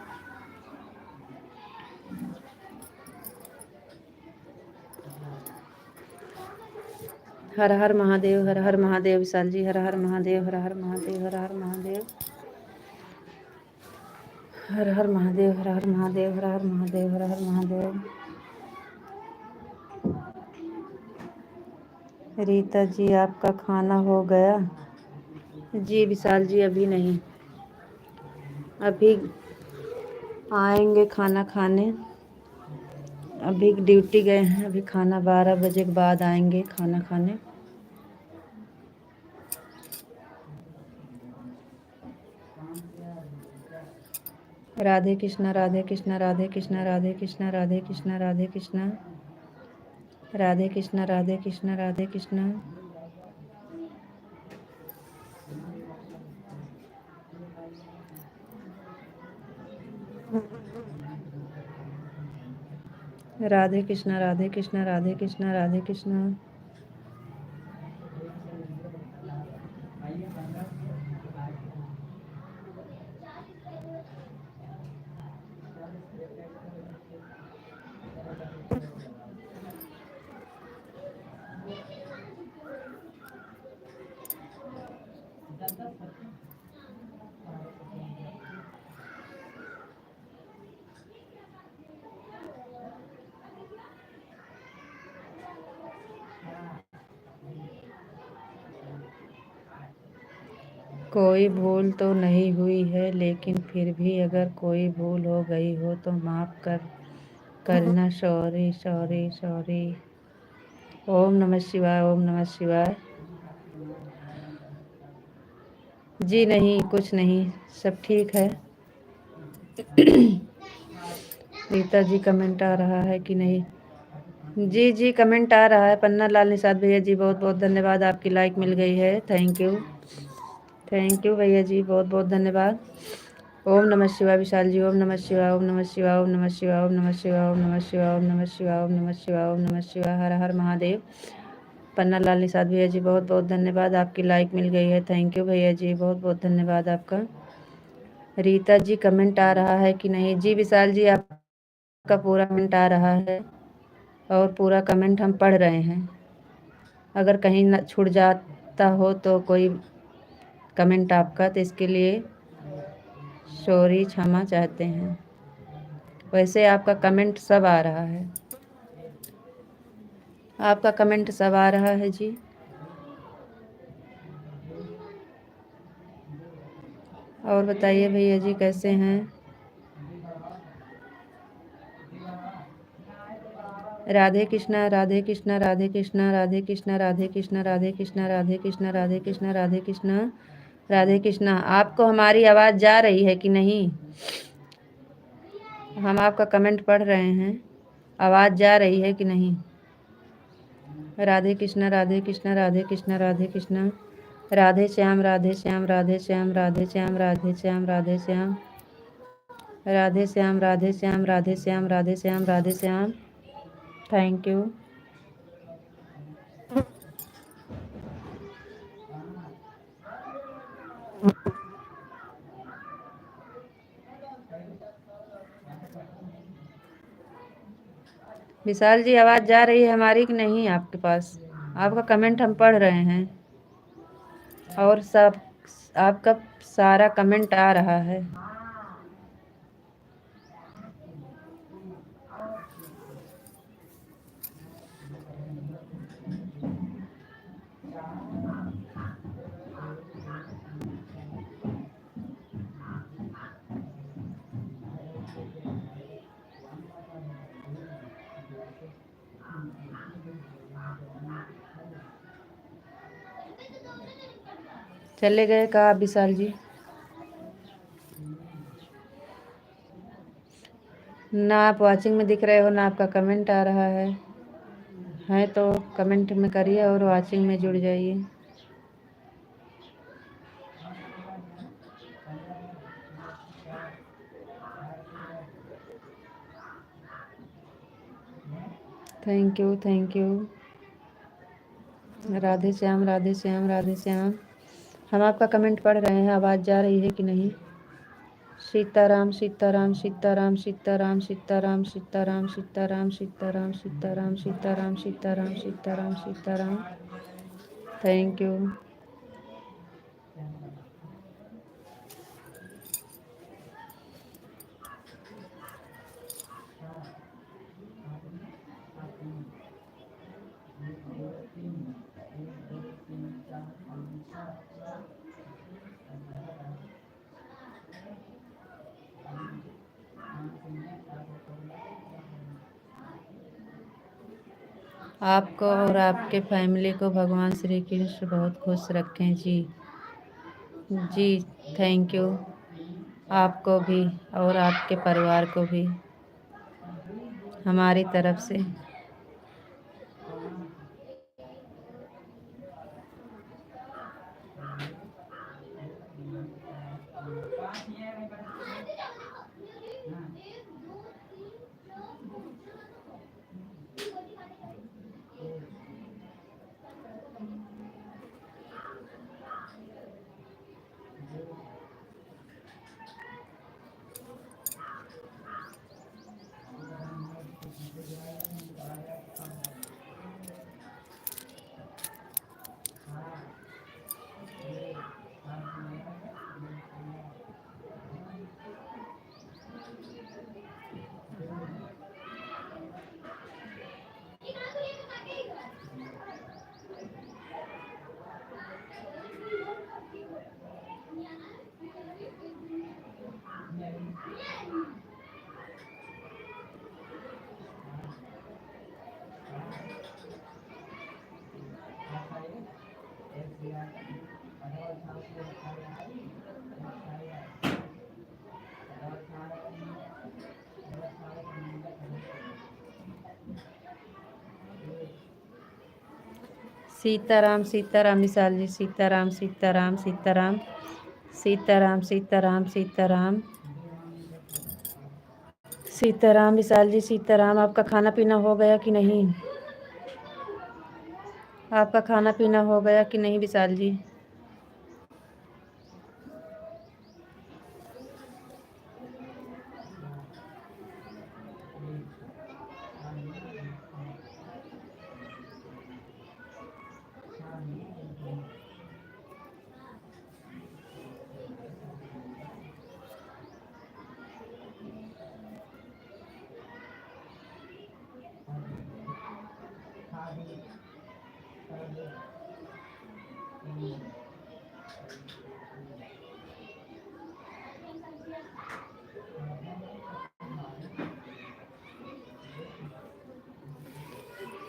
Har Har Mahadev Vishal ji Har Har Mahadev Har Har Mahadev Har Har Mahadev Har Har Mahadev Har Har Mahadev Har Har Mahadev Har Har Mahadev. Rita ji आपका खाना हो गया? जी विशाल जी अभी नहीं, अभी आएंगे खाना खाने। अभी ड्यूटी गए हैं, अभी खाना 12 बजे के बाद आएंगे खाना खाने। राधे कृष्णा राधे कृष्णा राधे कृष्णा राधे कृष्णा राधे कृष्णा राधे कृष्णा राधे कृष्णा राधे कृष्णा राधे कृष्णा। राधे कृष्णा राधे कृष्णा राधे कृष्णा राधे कृष्णा। कोई भूल तो नहीं हुई है, लेकिन फिर भी अगर कोई भूल हो गई हो तो माफ़ करना। Sorry sorry sorry. ओम नमः शिवाय ओम नमः शिवाय। जी नहीं कुछ नहीं, सब ठीक है। रीता जी कमेंट आ रहा है कि नहीं? जी जी कमेंट आ रहा है। पन्ना लाल निषाद भैया जी बहुत बहुत धन्यवाद, आपकी लाइक मिल गई है। थैंक यू भैया जी बहुत बहुत धन्यवाद। ओम नमः शिवाय विशाल जी ओम नमः शिवाय ओम नमः शिवाय ओम नमः शिवाय ओम नमः शिवाय ओम नमः शिवाय ओम नमः शिवाय ओम नमः शिवाय ओम नमः शिवाय। हर हर महादेव। पन्ना लाल निषाद भैया जी बहुत बहुत धन्यवाद, आपकी लाइक मिल गई है। थैंक यू भैया जी बहुत बहुत धन्यवाद आपका। रीता जी कमेंट आ रहा है कि नहीं? जी विशाल जी आपका पूरा कमेंट आ रहा है और पूरा कमेंट हम पढ़ रहे हैं। अगर कहीं न छूट जाता हो तो कोई कमेंट आपका, तो इसके लिए सॉरी क्षमा चाहते हैं। वैसे आपका कमेंट सब आ रहा है, आपका कमेंट सब आ रहा है जी। और बताइए भैया जी कैसे हैं? राधे कृष्णा राधे कृष्णा राधे कृष्णा राधे कृष्णा राधे कृष्णा राधे कृष्णा राधे कृष्णा राधे कृष्णा राधे कृष्णा राधे कृष्णा। आपको हमारी आवाज़ जा रही है कि नहीं? हम आपका कमेंट पढ़ रहे हैं, आवाज़ जा रही है कि नहीं? राधे कृष्णा राधे कृष्णा राधे कृष्णा राधे कृष्णा राधे श्याम राधे श्याम राधे श्याम राधे श्याम राधे श्याम राधे श्याम राधे श्याम राधे श्याम राधे श्याम राधे श्याम राधे श्याम। Thank you. विशाल जी, आवाज़ जा रही है हमारी कि नहीं आपके पास? आपका कमेंट हम पढ़ रहे हैं और सब आपका सारा कमेंट आ रहा है। चले गए कहाँ आप विशाल जी? ना आप वॉचिंग में दिख रहे हो, ना आपका कमेंट आ रहा है तो कमेंट में करिए और वॉचिंग में जुड़ जाइए। Thank you, thank you. Radhe Shyam, Radhe Shyam, Radhe Shyam. हम आपका कमेंट पढ़ रहे हैं, आवाज़ जा रही है कि नहीं? सीताराम, सीताराम, सीताराम, सीताराम, सीताराम, सीताराम, सीताराम, सीताराम, सीताराम, सीताराम, सीताराम, सीताराम, सीताराम। Thank you. आपको और आपके फैमिली को भगवान श्री कृष्ण बहुत खुश रखें जी। जी, थैंक यू। आपको भी और आपके परिवार को भी हमारी तरफ से। सीताराम, सीताराम विशाल जी, सीताराम, सीताराम, सीताराम, सीताराम, सीताराम, सीताराम, सीताराम विशाल जी, सीताराम। आपका खाना पीना हो गया कि नहीं? आपका खाना पीना हो गया कि नहीं विशाल जी?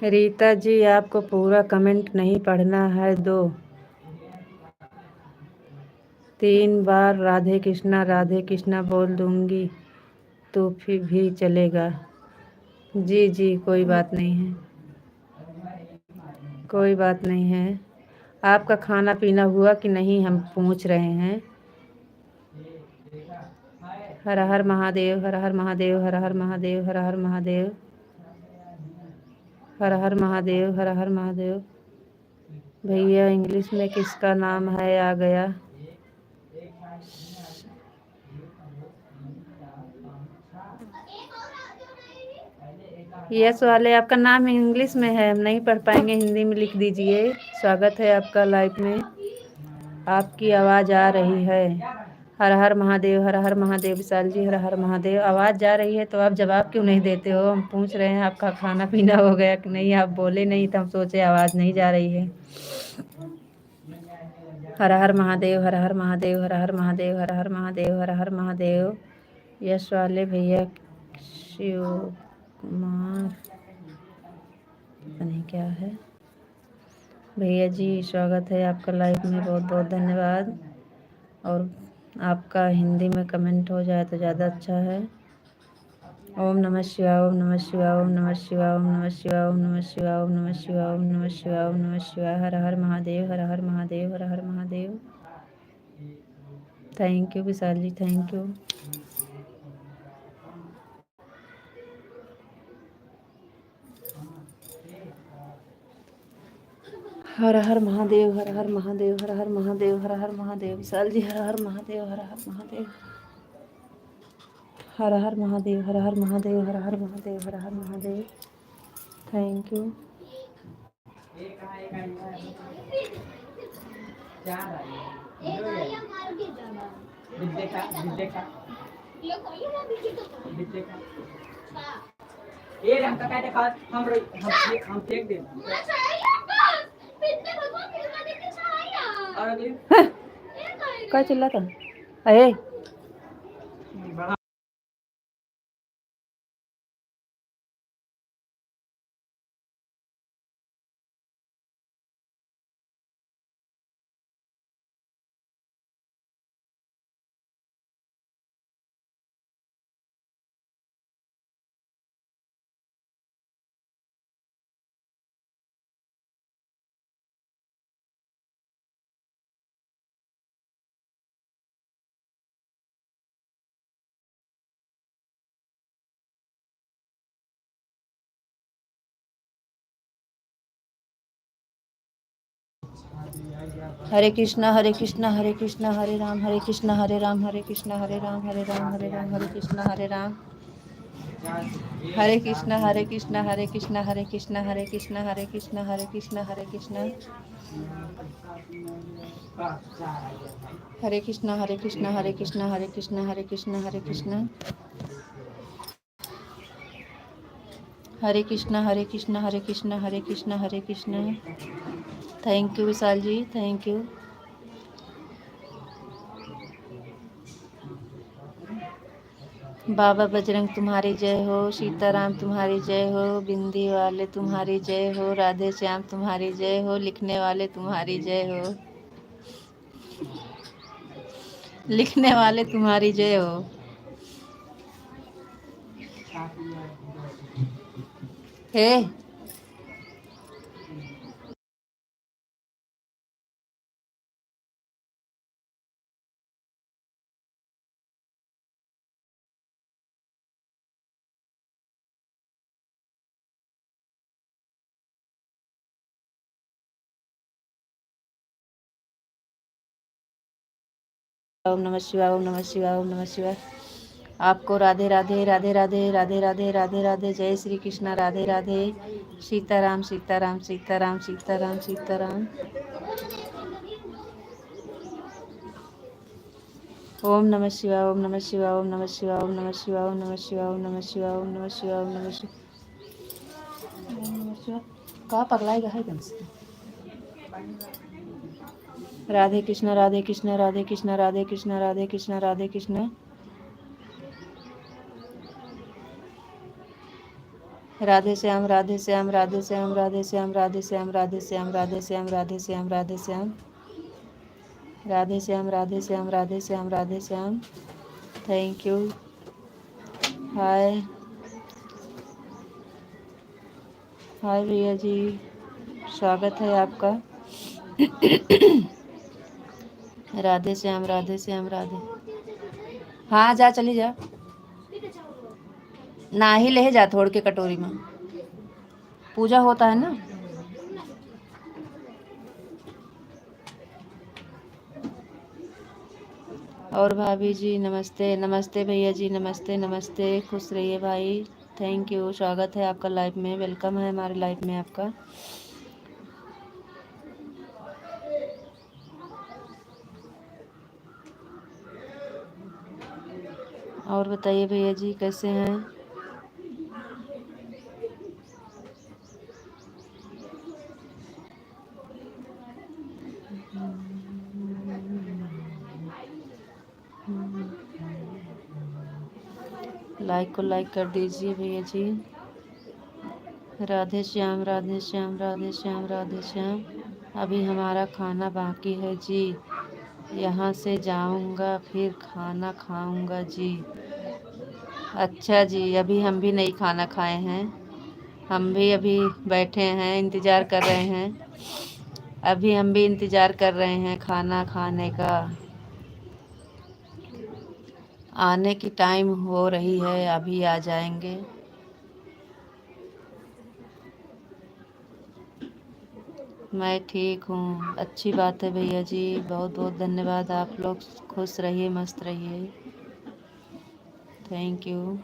रीता जी, आपको पूरा कमेंट नहीं पढ़ना है, 2-3 बार राधे कृष्णा बोल दूंगी तो फिर भी चलेगा। जी जी, कोई बात नहीं है, कोई बात नहीं है। आपका खाना पीना हुआ कि नहीं हम पूछ रहे हैं। हर हर महादेव, हर हर महादेव, हर हर महादेव, हर हर महादेव, हर हर महादेव, हर हर महादेव। भैया इंग्लिश में किसका नाम है आ गया? यस वाले, आपका नाम इंग्लिश में है, हम नहीं पढ़ पाएंगे, हिंदी में लिख दीजिए। स्वागत है आपका लाइव में, आपकी आवाज़ आ रही है। हर हर महादेव, हर हर महादेव। विशाल जी हर हर महादेव। आवाज़ जा रही है तो आप जवाब क्यों नहीं देते हो? हम पूछ रहे हैं आपका खाना पीना हो गया कि नहीं, आप बोले नहीं तो हम सोचे आवाज़ नहीं जा रही है। हर हर महादेव, हर हर महादेव, हर हर महादेव, हर हर महादेव, हर हर महादेव। यश वाले भैया, शिव कुमार, पता नहीं क्या है भैया जी, स्वागत है आपका लाइव में, बहुत बहुत धन्यवाद। और आपका हिंदी में कमेंट हो जाए तो ज़्यादा अच्छा है। ओम नमः शिवाय, ओम नमः शिवाय, ओम नमः शिवाय, ओम नमः शिवाय, ओम नमः शिवाय, ओम नमः शिवाय, ओम नमः शिवाय, ओम नमः शिवाय। Har Har Mahadev, Har Har Mahadev, Har Har Mahadev. Thank you Vishal ji, thank you. Har Har Mahadev, Har Har Mahadev, Har Har Mahadev, Har Har Mahadev. Vishal ji Har Har Mahadev, Har Har Mahadev, Har Har Mahadev, Har Har Mahadev, Har Har Mahadev, Har Har Mahadev. Thank you. काय चिल्लाता? अरे Hare Krishna, Hare Krishna, Hare Krishna, Hare Ram, Hare Krishna, Hare Ram, Hare Krishna, Hare Ram, Hare Ram, Hare Ram, Hare Krishna, Hare Ram, Hare Krishna, Hare Krishna, Hare Krishna, Hare Krishna, Hare Krishna, Hare Krishna, Hare Krishna, Hare Krishna, Hare Krishna, Hare Krishna, Hare Krishna, Hare Krishna, Hare Krishna, Hare Krishna, Hare Krishna, Hare Krishna, Hare Krishna, Hare Krishna, Hare Krishna. Thank you Vishal ji, thank you. बाबा बजरंग तुम्हारी जय हो, सीताराम तुम्हारी जय हो, बिंदी वाले तुम्हारी जय हो, राधे श्याम तुम्हारी जय हो, लिखने वाले तुम्हारी जय हो, लिखने वाले तुम्हारी जय हो। हे ओम नमः शिवाय, ओम नमः शिवाय, ओम नमः शिवाय। आपको राधे राधे, राधे राधे, राधे राधे, राधे राधे, जय श्री कृष्णा, राधे राधे, सीताराम सीताराम सीताराम सीताराम सीताराम। ओम नमः शिवाय, ओम नमः शिवाय, ओम नमः शिवाय, ओम नमः शिवाय, ओम नमः शिवाय, ओम नमः शिवाय, ओम नमः शिवाय, ओम नमः शिवाय। कहाँ पगलाएगा है कम से? Radhe Krishna, Radhe Krishna, Radhe Krishna, Radhe Krishna, Radhe Krishna, Radhe Krishna, Radhe Shyam, Radhe Shyam, Radhe Shyam, Radhe Shyam, Radhe Shyam, Radhe Shyam, Radhe Shyam, Radhe Shyam, Radhe Shyam, Radhe Shyam, Radhe Shyam, Radhe Shyam, Radhe Shyam. Thank you. Hi hi भैया जी, स्वागत है आपका। राधे श्याम, राधे श्याम, राधे। हाँ जा, चली जा, ना ही ले जा थोड़ के कटोरी में, पूजा होता है ना। और भाभी जी नमस्ते, नमस्ते भैया जी, नमस्ते नमस्ते, खुश रहिए भाई। थैंक यू, स्वागत है आपका लाइव में, वेलकम है हमारे लाइव में आपका। और बताइए भैया जी कैसे हैं? लाइक को लाइक कर दीजिए भैया जी। राधे श्याम राधे श्याम राधे श्याम राधे श्याम। अभी हमारा खाना बाकी है जी, यहाँ से जाऊँगा फिर खाना खाऊँगा जी। अच्छा जी, अभी हम भी नहीं खाना खाए हैं, हम भी अभी बैठे हैं, इंतज़ार कर रहे हैं। अभी हम भी इंतज़ार कर रहे हैं खाना खाने का। आने की टाइम हो रही है, अभी आ जाएंगे। मैं ठीक हूँ, अच्छी बात है भैया जी, बहुत बहुत धन्यवाद। आप लोग खुश रहिए, मस्त रहिए। Thank you.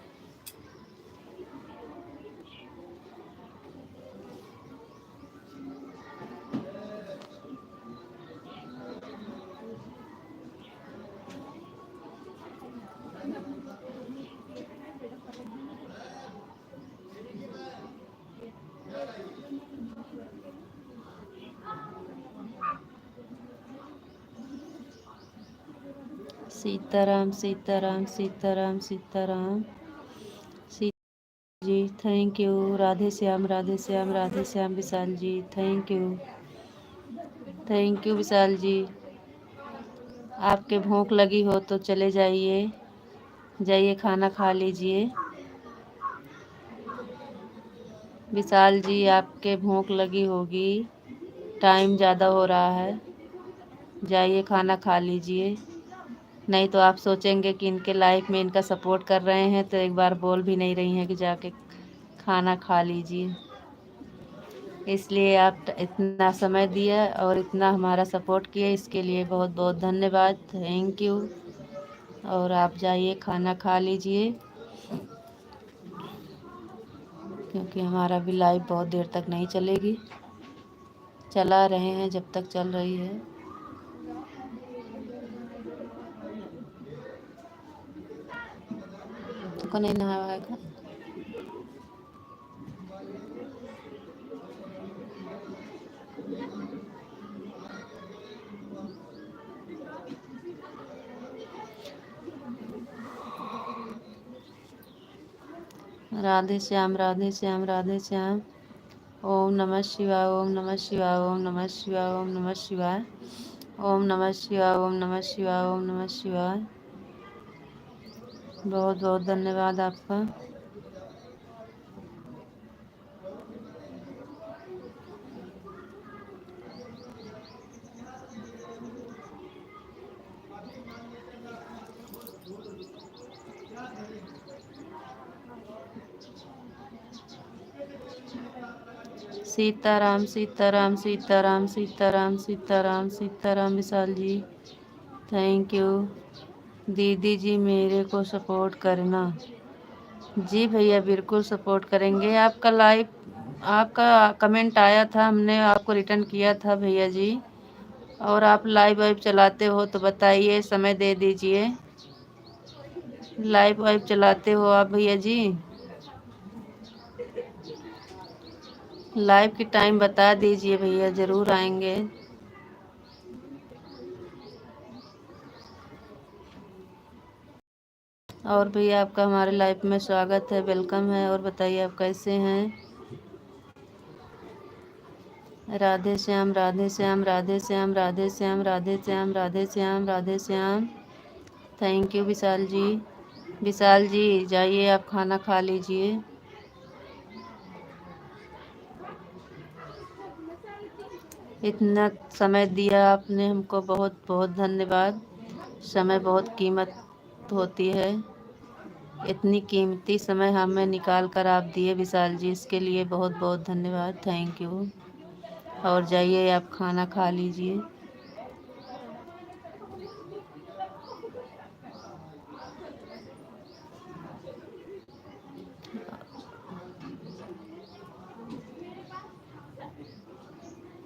Sitaram Sitaram Sitaram Sitaram ji, thank you. Radhe Shyam Radhe Shyam Radhe Shyam Vishal ji, thank you Vishal ji. आपके भूख लगी हो तो चले जाइए, जाइए खाना खा लीजिए। विशाल जी आपके भूख लगी होगी, टाइम ज़्यादा हो रहा है, जाइए खाना खा लीजिए। नहीं तो आप सोचेंगे कि इनके लाइफ में इनका सपोर्ट कर रहे हैं तो एक बार बोल भी नहीं रही हैं कि जाके खाना खा लीजिए। इसलिए आप इतना समय दिया और इतना हमारा सपोर्ट किए, इसके लिए बहुत बहुत धन्यवाद, थैंक यू। और आप जाइए खाना खा लीजिए, क्योंकि हमारा भी लाइफ बहुत देर तक नहीं चलेगी, चला रहे हैं जब तक चल रही है। तो नहीं नहाएगा। राधे श्याम राधे श्याम राधे श्याम। ओम नमः शिवाय ओम नमः शिवाय ओम नमः शिवाय ओम नमः शिवाय ओम नमः शिवाय ओम नमः शिवाय ओम नमः शिवाय। बहुत बहुत धन्यवाद आपका। सीताराम सीताराम सीताराम सीताराम सीताराम सीताराम विशाल जी, थैंक यू। दीदी जी मेरे को सपोर्ट करना। जी भैया बिल्कुल सपोर्ट करेंगे। आपका लाइव, आपका कमेंट आया था, हमने आपको रिटर्न किया था भैया जी। और आप लाइव वाइव चलाते हो तो बताइए, समय दे दीजिए। लाइव वाइव चलाते हो आप भैया जी? लाइव की टाइम बता दीजिए भैया, ज़रूर आएंगे। और भैया आपका हमारे लाइव में स्वागत है, वेलकम है। और बताइए आप कैसे हैं? राधे श्याम राधे श्याम राधे श्याम राधे श्याम राधे श्याम राधे श्याम राधे श्याम। थैंक यू विशाल जी। विशाल जी जाइए आप खाना खा लीजिए। इतना समय दिया आपने हमको, बहुत बहुत धन्यवाद। समय बहुत कीमत होती है, इतनी कीमती समय हमें निकाल कर आप दिए विशाल जी, इसके लिए बहुत बहुत धन्यवाद, थैंक यू। और जाइए आप खाना खा लीजिए।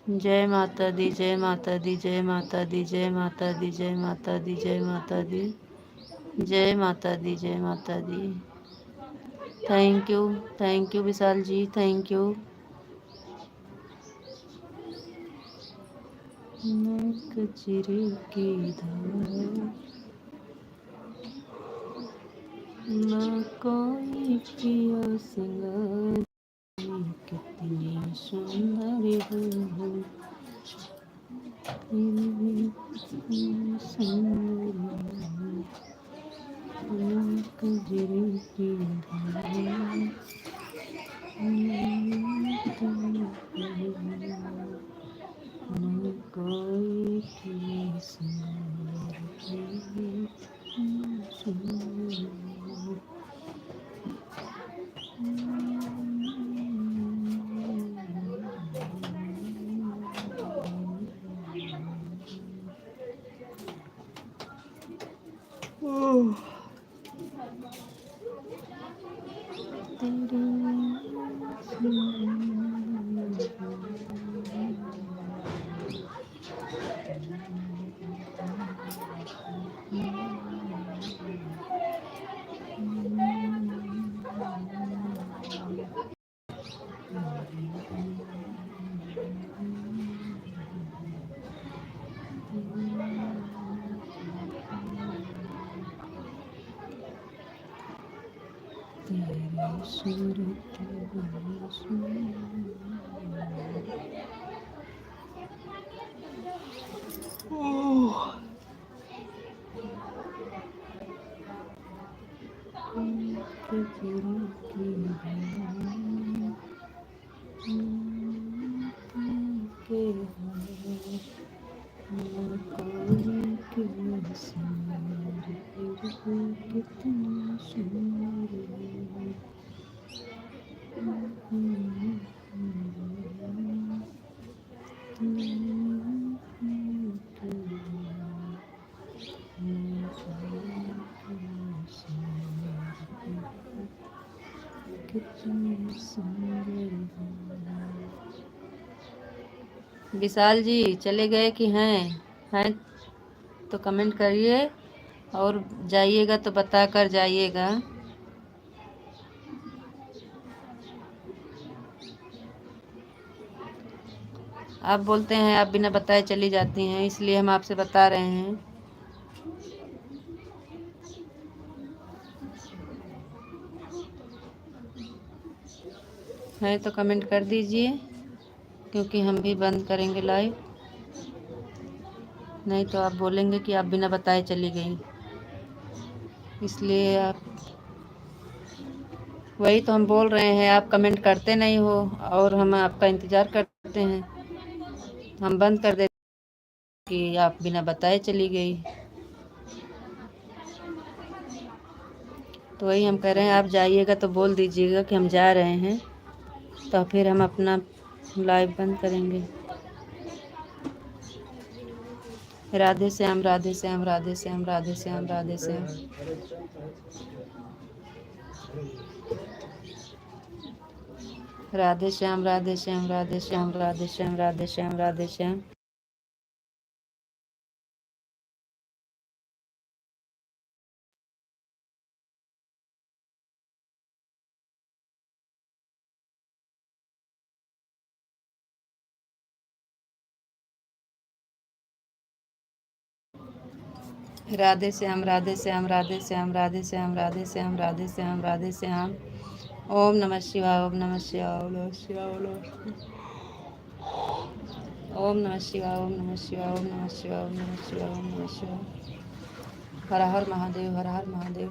जय माता दी, जय माता दी, जय माता दी, जय माता दी, जय माता दी, जय माता दी, जय माता दी, जय माता दी। Thank you Vishal ji, thank you. कचरे की धारा ना कोई किया सिंगार, कितनी सुंदर हो कितनी सुंदर हो, कजरे की धारा ना कोई किया सिंगार, कितनी सुंदर हो। तेरी सूरत बड़ी कितनी सुंदर विशाल जी चले गए कि हैं तो कमेंट करिए और जाइएगा तो बता कर जाइएगा। आप बोलते हैं आप बिना बताए चली जाती हैं, इसलिए हम आपसे बता रहे हैं। है तो कमेंट कर दीजिए, क्योंकि हम भी बंद करेंगे लाइव, नहीं तो आप बोलेंगे कि आप बिना बताए चली गई। इसलिए आप, वही तो हम बोल रहे हैं, आप कमेंट करते नहीं हो और हम आपका इंतज़ार करते हैं, हम बंद कर देते कि आप बिना बताए चली गई। तो वही हम कह रहे हैं, आप जाइएगा तो बोल दीजिएगा कि हम जा रहे हैं, तो फिर हम अपना लाइव बंद करेंगे। राधे श्याम, राधे श्याम, राधे श्याम, राधे श्याम, राधे श्याम। राधे श्याम, राधे श्याम, राधे श्याम, राधे श्याम, राधे श्याम, राधे श्याम। राधे श्याम, राधे श्याम, राधे श्याम, राधे श्याम, राधे श्याम, राधे श्याम, राधे श्याम। ओम नमः शिवाय, ओम नमः शिवाय, ओम नमः शिवाय, ओम नमः शिवाय, ओम नमः शिवाय, ओम नमः शिवाय, ओम नमः शिवाय, ओम नमः शिवाय। हर हर महादेव, हर हर महादेव।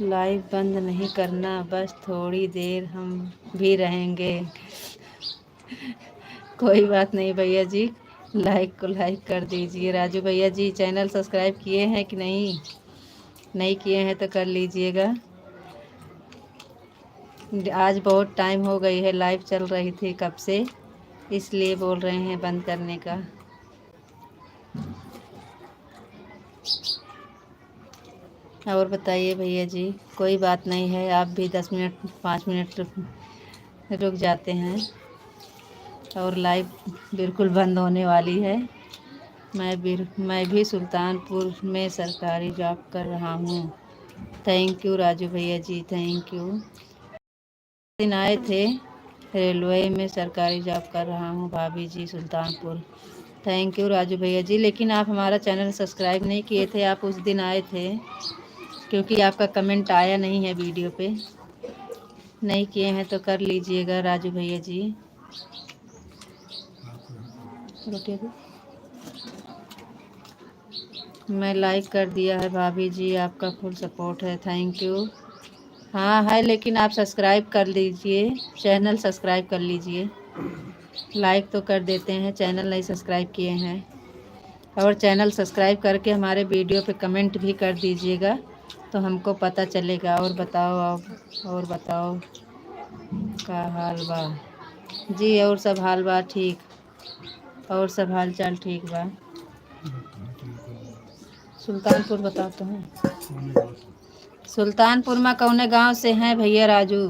लाइव बंद नहीं करना, बस थोड़ी देर हम भी रहेंगे। कोई बात नहीं भैया जी, लाइक को लाइक कर दीजिए। राजू भैया जी चैनल सब्सक्राइब किए हैं कि नहीं? नहीं किए हैं तो कर लीजिएगा। आज बहुत टाइम हो गई है, लाइव चल रही थी कब से, इसलिए बोल रहे हैं बंद करने का। और बताइए भैया जी। कोई बात नहीं है, आप भी 10 मिनट 5 मिनट रुक जाते हैं और लाइव बिल्कुल बंद होने वाली है। मैं भी सुल्तानपुर में सरकारी जॉब कर रहा हूँ। थैंक यू राजू भैया जी, थैंक यू। दिन आए थे, रेलवे में सरकारी जॉब कर रहा हूँ भाभी जी, सुल्तानपुर। थैंक यू राजू भैया जी, लेकिन आप हमारा चैनल सब्सक्राइब नहीं किए थे। आप उस दिन आए थे, क्योंकि आपका कमेंट आया नहीं है वीडियो पे। नहीं किए हैं तो कर लीजिएगा राजू भैया जी। मैं लाइक कर दिया है भाभी जी, आपका फुल सपोर्ट है, थैंक यू। हाँ है, लेकिन आप सब्सक्राइब कर लीजिए, चैनल सब्सक्राइब कर लीजिए। लाइक तो कर देते हैं, चैनल नहीं सब्सक्राइब किए हैं। और चैनल सब्सक्राइब करके हमारे वीडियो पे कमेंट भी कर दीजिएगा, तो हमको पता चलेगा। और बताओ आप, और बताओ का हाल बा जी? और सब हाल बा ठीक, और सब हाल चाल ठीक बा। सुल्तानपुर बताते हैं। सुल्तानपुर में कौने गांव से हैं भैया राजू?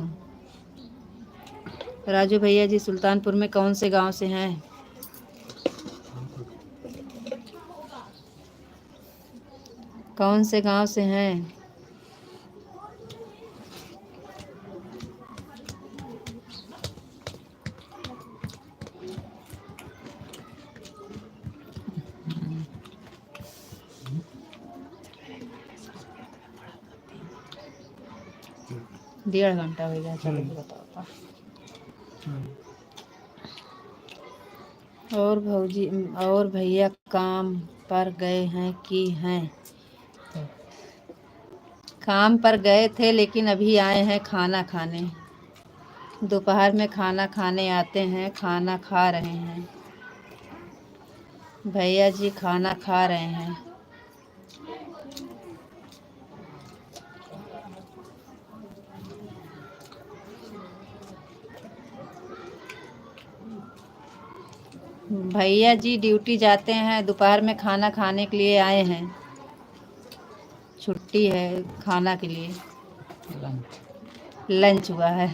राजू भैया जी सुल्तानपुर में कौन से गांव से हैं? कौन से गांव से हैं? डेढ़ घंटा हो गया, चलो बताओ। और भौजी और भैया काम पर गए हैं कि हैं? काम पर गए थे, लेकिन अभी आए हैं खाना खाने। दोपहर में खाना खाने आते हैं, खाना खा रहे हैं। भैया जी खाना खा रहे हैं। भैया जी ड्यूटी जाते हैं, दोपहर में खाना खाने के लिए आए हैं। छुट्टी है खाना के लिए, लंच हुआ है।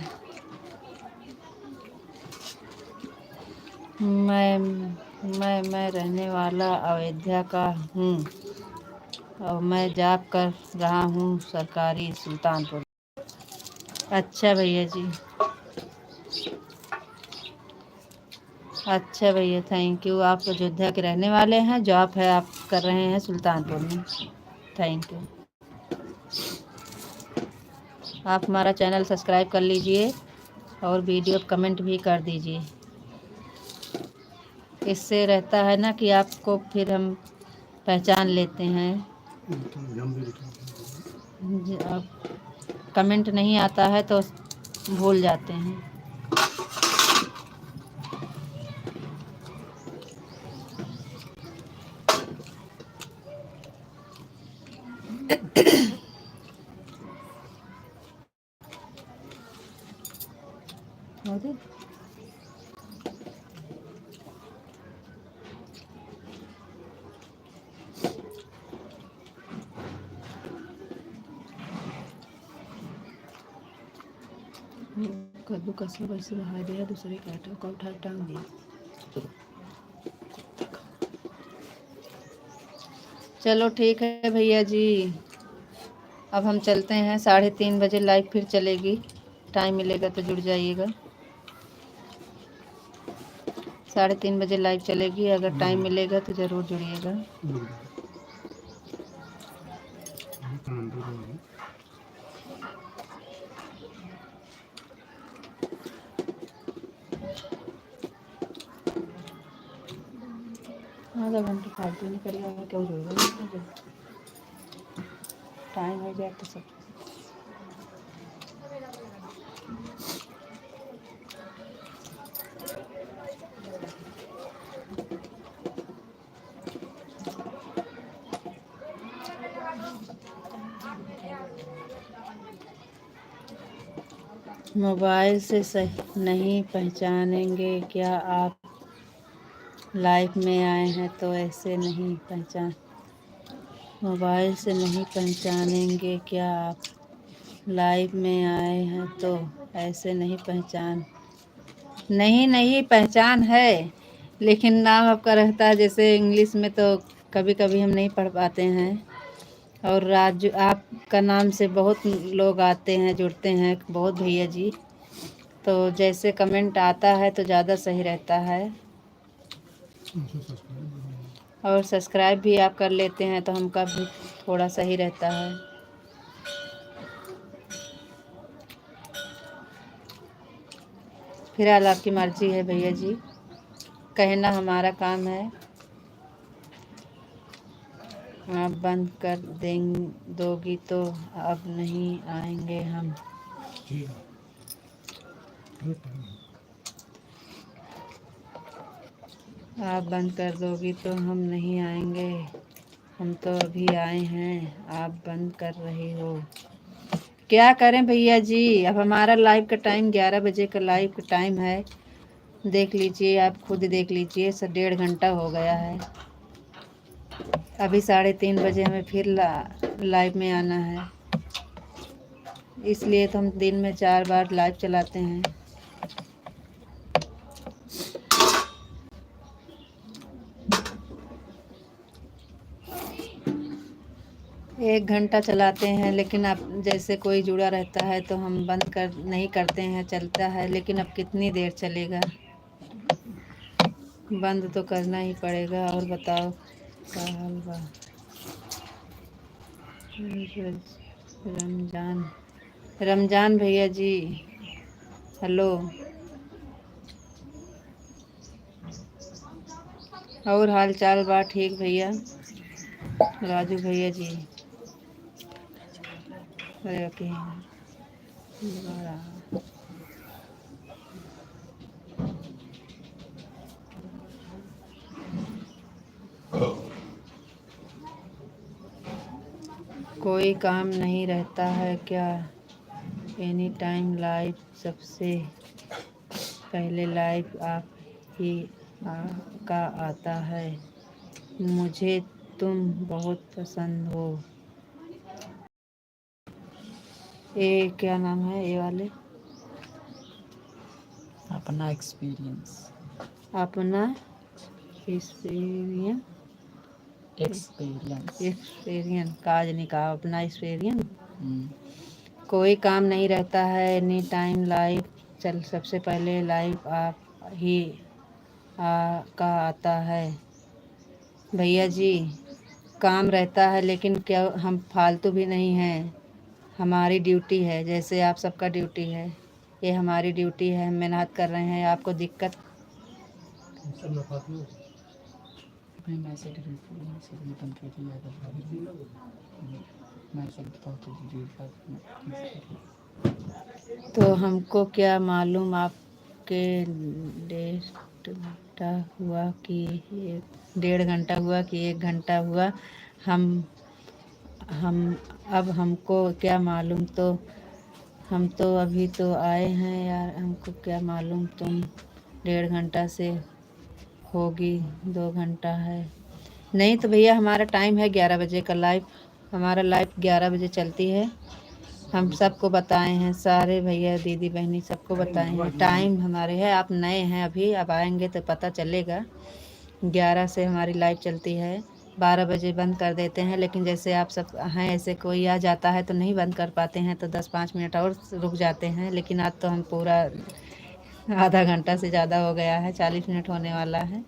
मैं रहने वाला अयोध्या का हूँ और मैं जॉब कर रहा हूँ सरकारी सुल्तानपुर। अच्छा भैया जी, अच्छा भैया, थैंक यू। आप अयोध्या के रहने वाले हैं, जॉब है आप कर रहे हैं सुल्तानपुर में, थैंक यू। आप हमारा चैनल सब्सक्राइब कर लीजिए और वीडियो कमेंट भी कर दीजिए। इससे रहता है ना कि आपको फिर हम पहचान लेते हैं। आप कमेंट नहीं आता है तो भूल जाते हैं। कद्दू कस वैसे बहा दिया, दूसरे काटा का उठा टांग दिया। चलो ठीक है भैया जी, अब हम चलते हैं। 3:30 बजे लाइव फिर चलेगी, टाइम मिलेगा तो जुड़ जाइएगा। 3:30 बजे लाइव चलेगी, अगर टाइम मिलेगा तो ज़रूर जुड़िएगा। आधा घंटा फालतू निकल जाएगा, क्यों जुड़ेगा? टाइम हो जाए तो सब मोबाइल से सही नहीं पहचानेंगे क्या आप लाइव में आए हैं तो ऐसे नहीं पहचान मोबाइल से नहीं पहचानेंगे क्या आप लाइव में आए हैं तो ऐसे नहीं पहचान नहीं नहीं पहचान है, लेकिन नाम आपका रहता है जैसे इंग्लिश में तो कभी कभी हम नहीं पढ़ पाते हैं। और राजू आपका नाम से बहुत लोग आते हैं, जुड़ते हैं बहुत भैया जी, तो जैसे कमेंट आता है तो ज़्यादा सही रहता है। और सब्सक्राइब भी आप कर लेते हैं तो हमका भी थोड़ा सही रहता है। फिलहाल आपकी मर्जी है भैया जी, कहना हमारा काम है। आप बंद कर दोगी तो अब नहीं आएंगे हम। आप बंद कर दोगी तो हम नहीं आएंगे, हम तो अभी आए हैं, आप बंद कर रही हो। क्या करें भैया जी, अब हमारा लाइव का टाइम 11 बजे का लाइव का टाइम है। देख लीजिए, आप खुद देख लीजिए, 1.5 घंटा हो गया है। अभी 3:30 बजे हमें फिर लाइव में आना है, इसलिए तो हम दिन में 4 बार लाइव चलाते हैं। एक घंटा चलाते हैं, लेकिन अब जैसे कोई जुड़ा रहता है तो हम बंद कर नहीं करते हैं, चलता है। लेकिन अब कितनी देर चलेगा, बंद तो करना ही पड़ेगा। और बताओ क्या हाल बा। रमजान रमजान भैया जी, हेलो। और हाल चाल बा ठीक भैया राजू भैया जी। ओके दोबारा कोई काम नहीं रहता है क्या, एनी टाइम लाइव, सबसे पहले लाइव आप ही का आता है, मुझे तुम बहुत पसंद हो। ये क्या नाम है ये वाले, अपना एक्सपीरियंस अपना एक्सपीरियंस एक्सपीरियंस एक्सपीरियंस काज नहीं कहा, अपना एक्सपीरियंस। कोई काम नहीं रहता है, एनी टाइम लाइव चल, सबसे पहले लाइव आप ही का आता है। भैया जी काम रहता है, लेकिन क्या हम फालतू भी नहीं हैं, हमारी ड्यूटी है, जैसे आप सबका ड्यूटी है, ये हमारी ड्यूटी है, हम मेहनत कर रहे हैं। आपको दिक्कत तो हमको क्या मालूम आपके 1.5 घंटा हुआ कि 1.5 घंटा हुआ कि 1 घंटा हुआ। हम अब हमको क्या मालूम, तो हम तो अभी तो आए हैं यार, हमको क्या मालूम तुम 1.5 घंटा से होगी 2 घंटा है। नहीं तो भैया हमारा टाइम है 11 बजे का लाइव, हमारा लाइव 11 बजे चलती है। हम सबको बताए हैं, सारे भैया दीदी बहनी सबको बताए हैं, टाइम हमारे है। आप नए हैं अभी, अब आएंगे तो पता चलेगा। 11 से हमारी लाइव चलती है, 12 बजे बंद कर देते हैं। लेकिन जैसे आप सब हैं, ऐसे कोई आ जाता है तो नहीं बंद कर पाते हैं, तो 10-5 मिनट और रुक जाते हैं। लेकिन आज तो हम पूरा आधा घंटा से ज़्यादा हो गया है, 40 मिनट होने वाला है।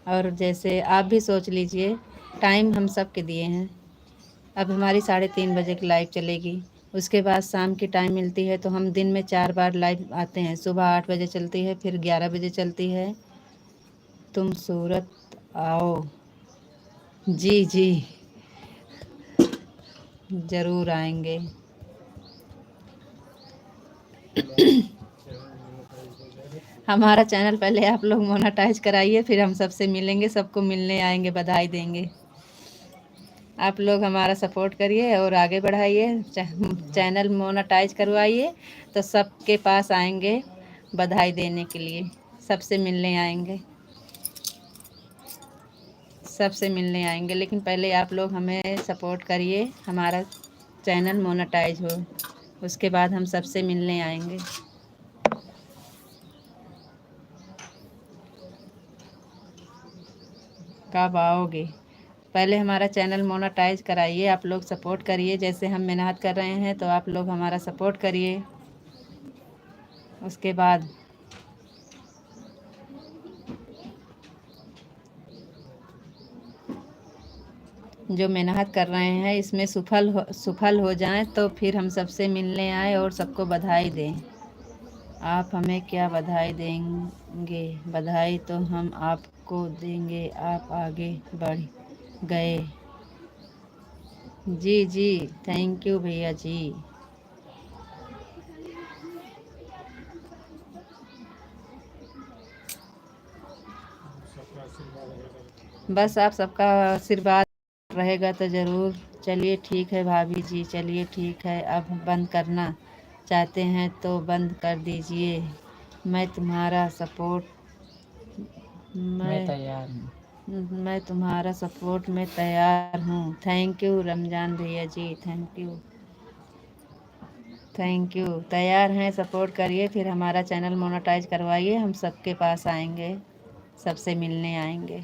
और जैसे आप भी सोच लीजिए, टाइम हम सब के दिए हैं। अब हमारी 3:30 बजे की लाइव चलेगी, उसके बाद शाम की टाइम मिलती है, तो हम दिन में 4 बार लाइव आते हैं। सुबह 8 बजे चलती है, फिर 11 बजे चलती है। तुम सूरत आओ। जी जी ज़रूर आएंगे। हमारा चैनल पहले आप लोग मोनेटाइज कराइए, फिर हम सबसे मिलेंगे, सबको मिलने आएंगे, बधाई देंगे। आप लोग हमारा सपोर्ट करिए और आगे बढ़ाइए, चैनल मोनेटाइज करवाइए तो सबके पास आएंगे बधाई देने के लिए, सबसे मिलने आएंगे, सबसे मिलने आएंगे। लेकिन पहले आप लोग हमें सपोर्ट करिए, हमारा चैनल मोनेटाइज हो, उसके बाद हम सबसे मिलने आएंगे। कब आओगे? पहले हमारा चैनल मोनेटाइज कराइए, आप लोग सपोर्ट करिए, जैसे हम मेहनत कर रहे हैं तो आप लोग हमारा सपोर्ट करिए। उसके बाद जो मेहनत कर रहे हैं इसमें सफल हो जाएं तो फिर हम सबसे मिलने आए और सबको बधाई दें। आप हमें क्या बधाई देंगे? बधाई तो हम आपको देंगे, आप आगे बढ़ गए। जी जी, थैंक यू भैया जी। बस आप सबका आशीर्वाद रहेगा तो ज़रूर। चलिए ठीक है भाभी जी, चलिए ठीक है, अब बंद करना चाहते हैं तो बंद कर दीजिए। मैं तुम्हारा सपोर्ट मैं तैयार हूँ। मैं तुम्हारा सपोर्ट में तैयार हूँ। थैंक यू रमजान भैया जी, थैंक यू, थैंक यू। तैयार हैं, सपोर्ट करिए, फिर हमारा चैनल मोनेटाइज करवाइए, हम सबके पास आएंगे, सबसे मिलने आएंगे।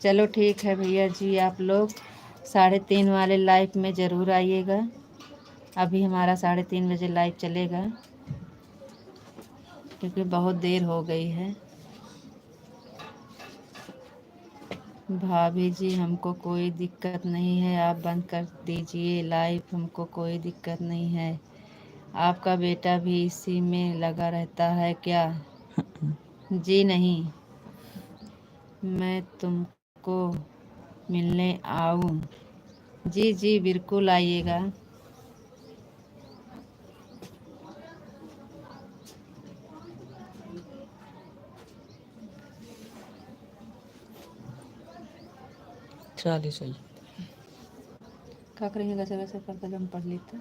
चलो ठीक है भैया जी, आप लोग 3:30 वाले लाइव में ज़रूर आइएगा। अभी हमारा 3:30 बजे लाइव चलेगा क्योंकि बहुत देर हो गई है। भाभी जी हमको कोई दिक्कत नहीं है, आप बंद कर दीजिए लाइव, हमको कोई दिक्कत नहीं है। आपका बेटा भी इसी में लगा रहता है क्या? जी नहीं, मैं तुमको मिलने आऊँ? जी जी बिल्कुल आइएगा। चलिए सही। क्या करेंगे? वैसे वैसे करके हम पढ़ लेते।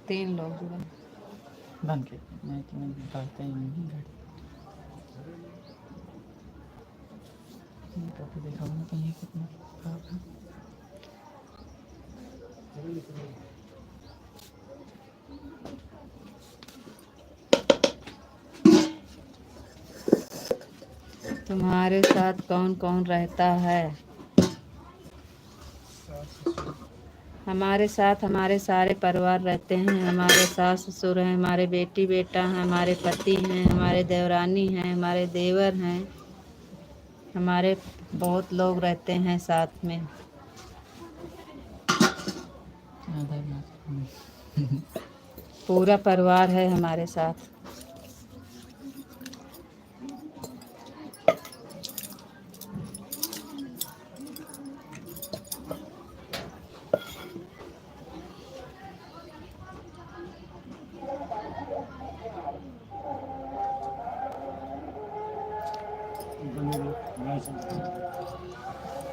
तीन लोग जुड़ा। बंद कर, मैं तुम्हें पढ़ता ही नहीं घड़ी। कॉपी देखा होगा कहीं कितना खराब है। तुम्हारे साथ कौन कौन रहता है? हमारे साथ हमारे सारे परिवार रहते हैं। हमारे सास ससुर हैं, हमारे बेटी बेटा हैं, हमारे पति हैं, हमारे देवरानी हैं, हमारे देवर हैं, हमारे बहुत लोग रहते हैं साथ में। आधा ग्लास। पूरा परिवार है हमारे साथ।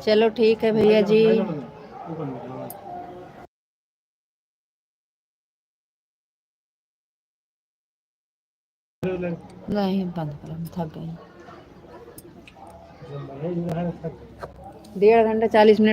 चलो ठीक है भैया जी। नहीं बंद करो, थक गई। 1.5 घंटा 40 मिनट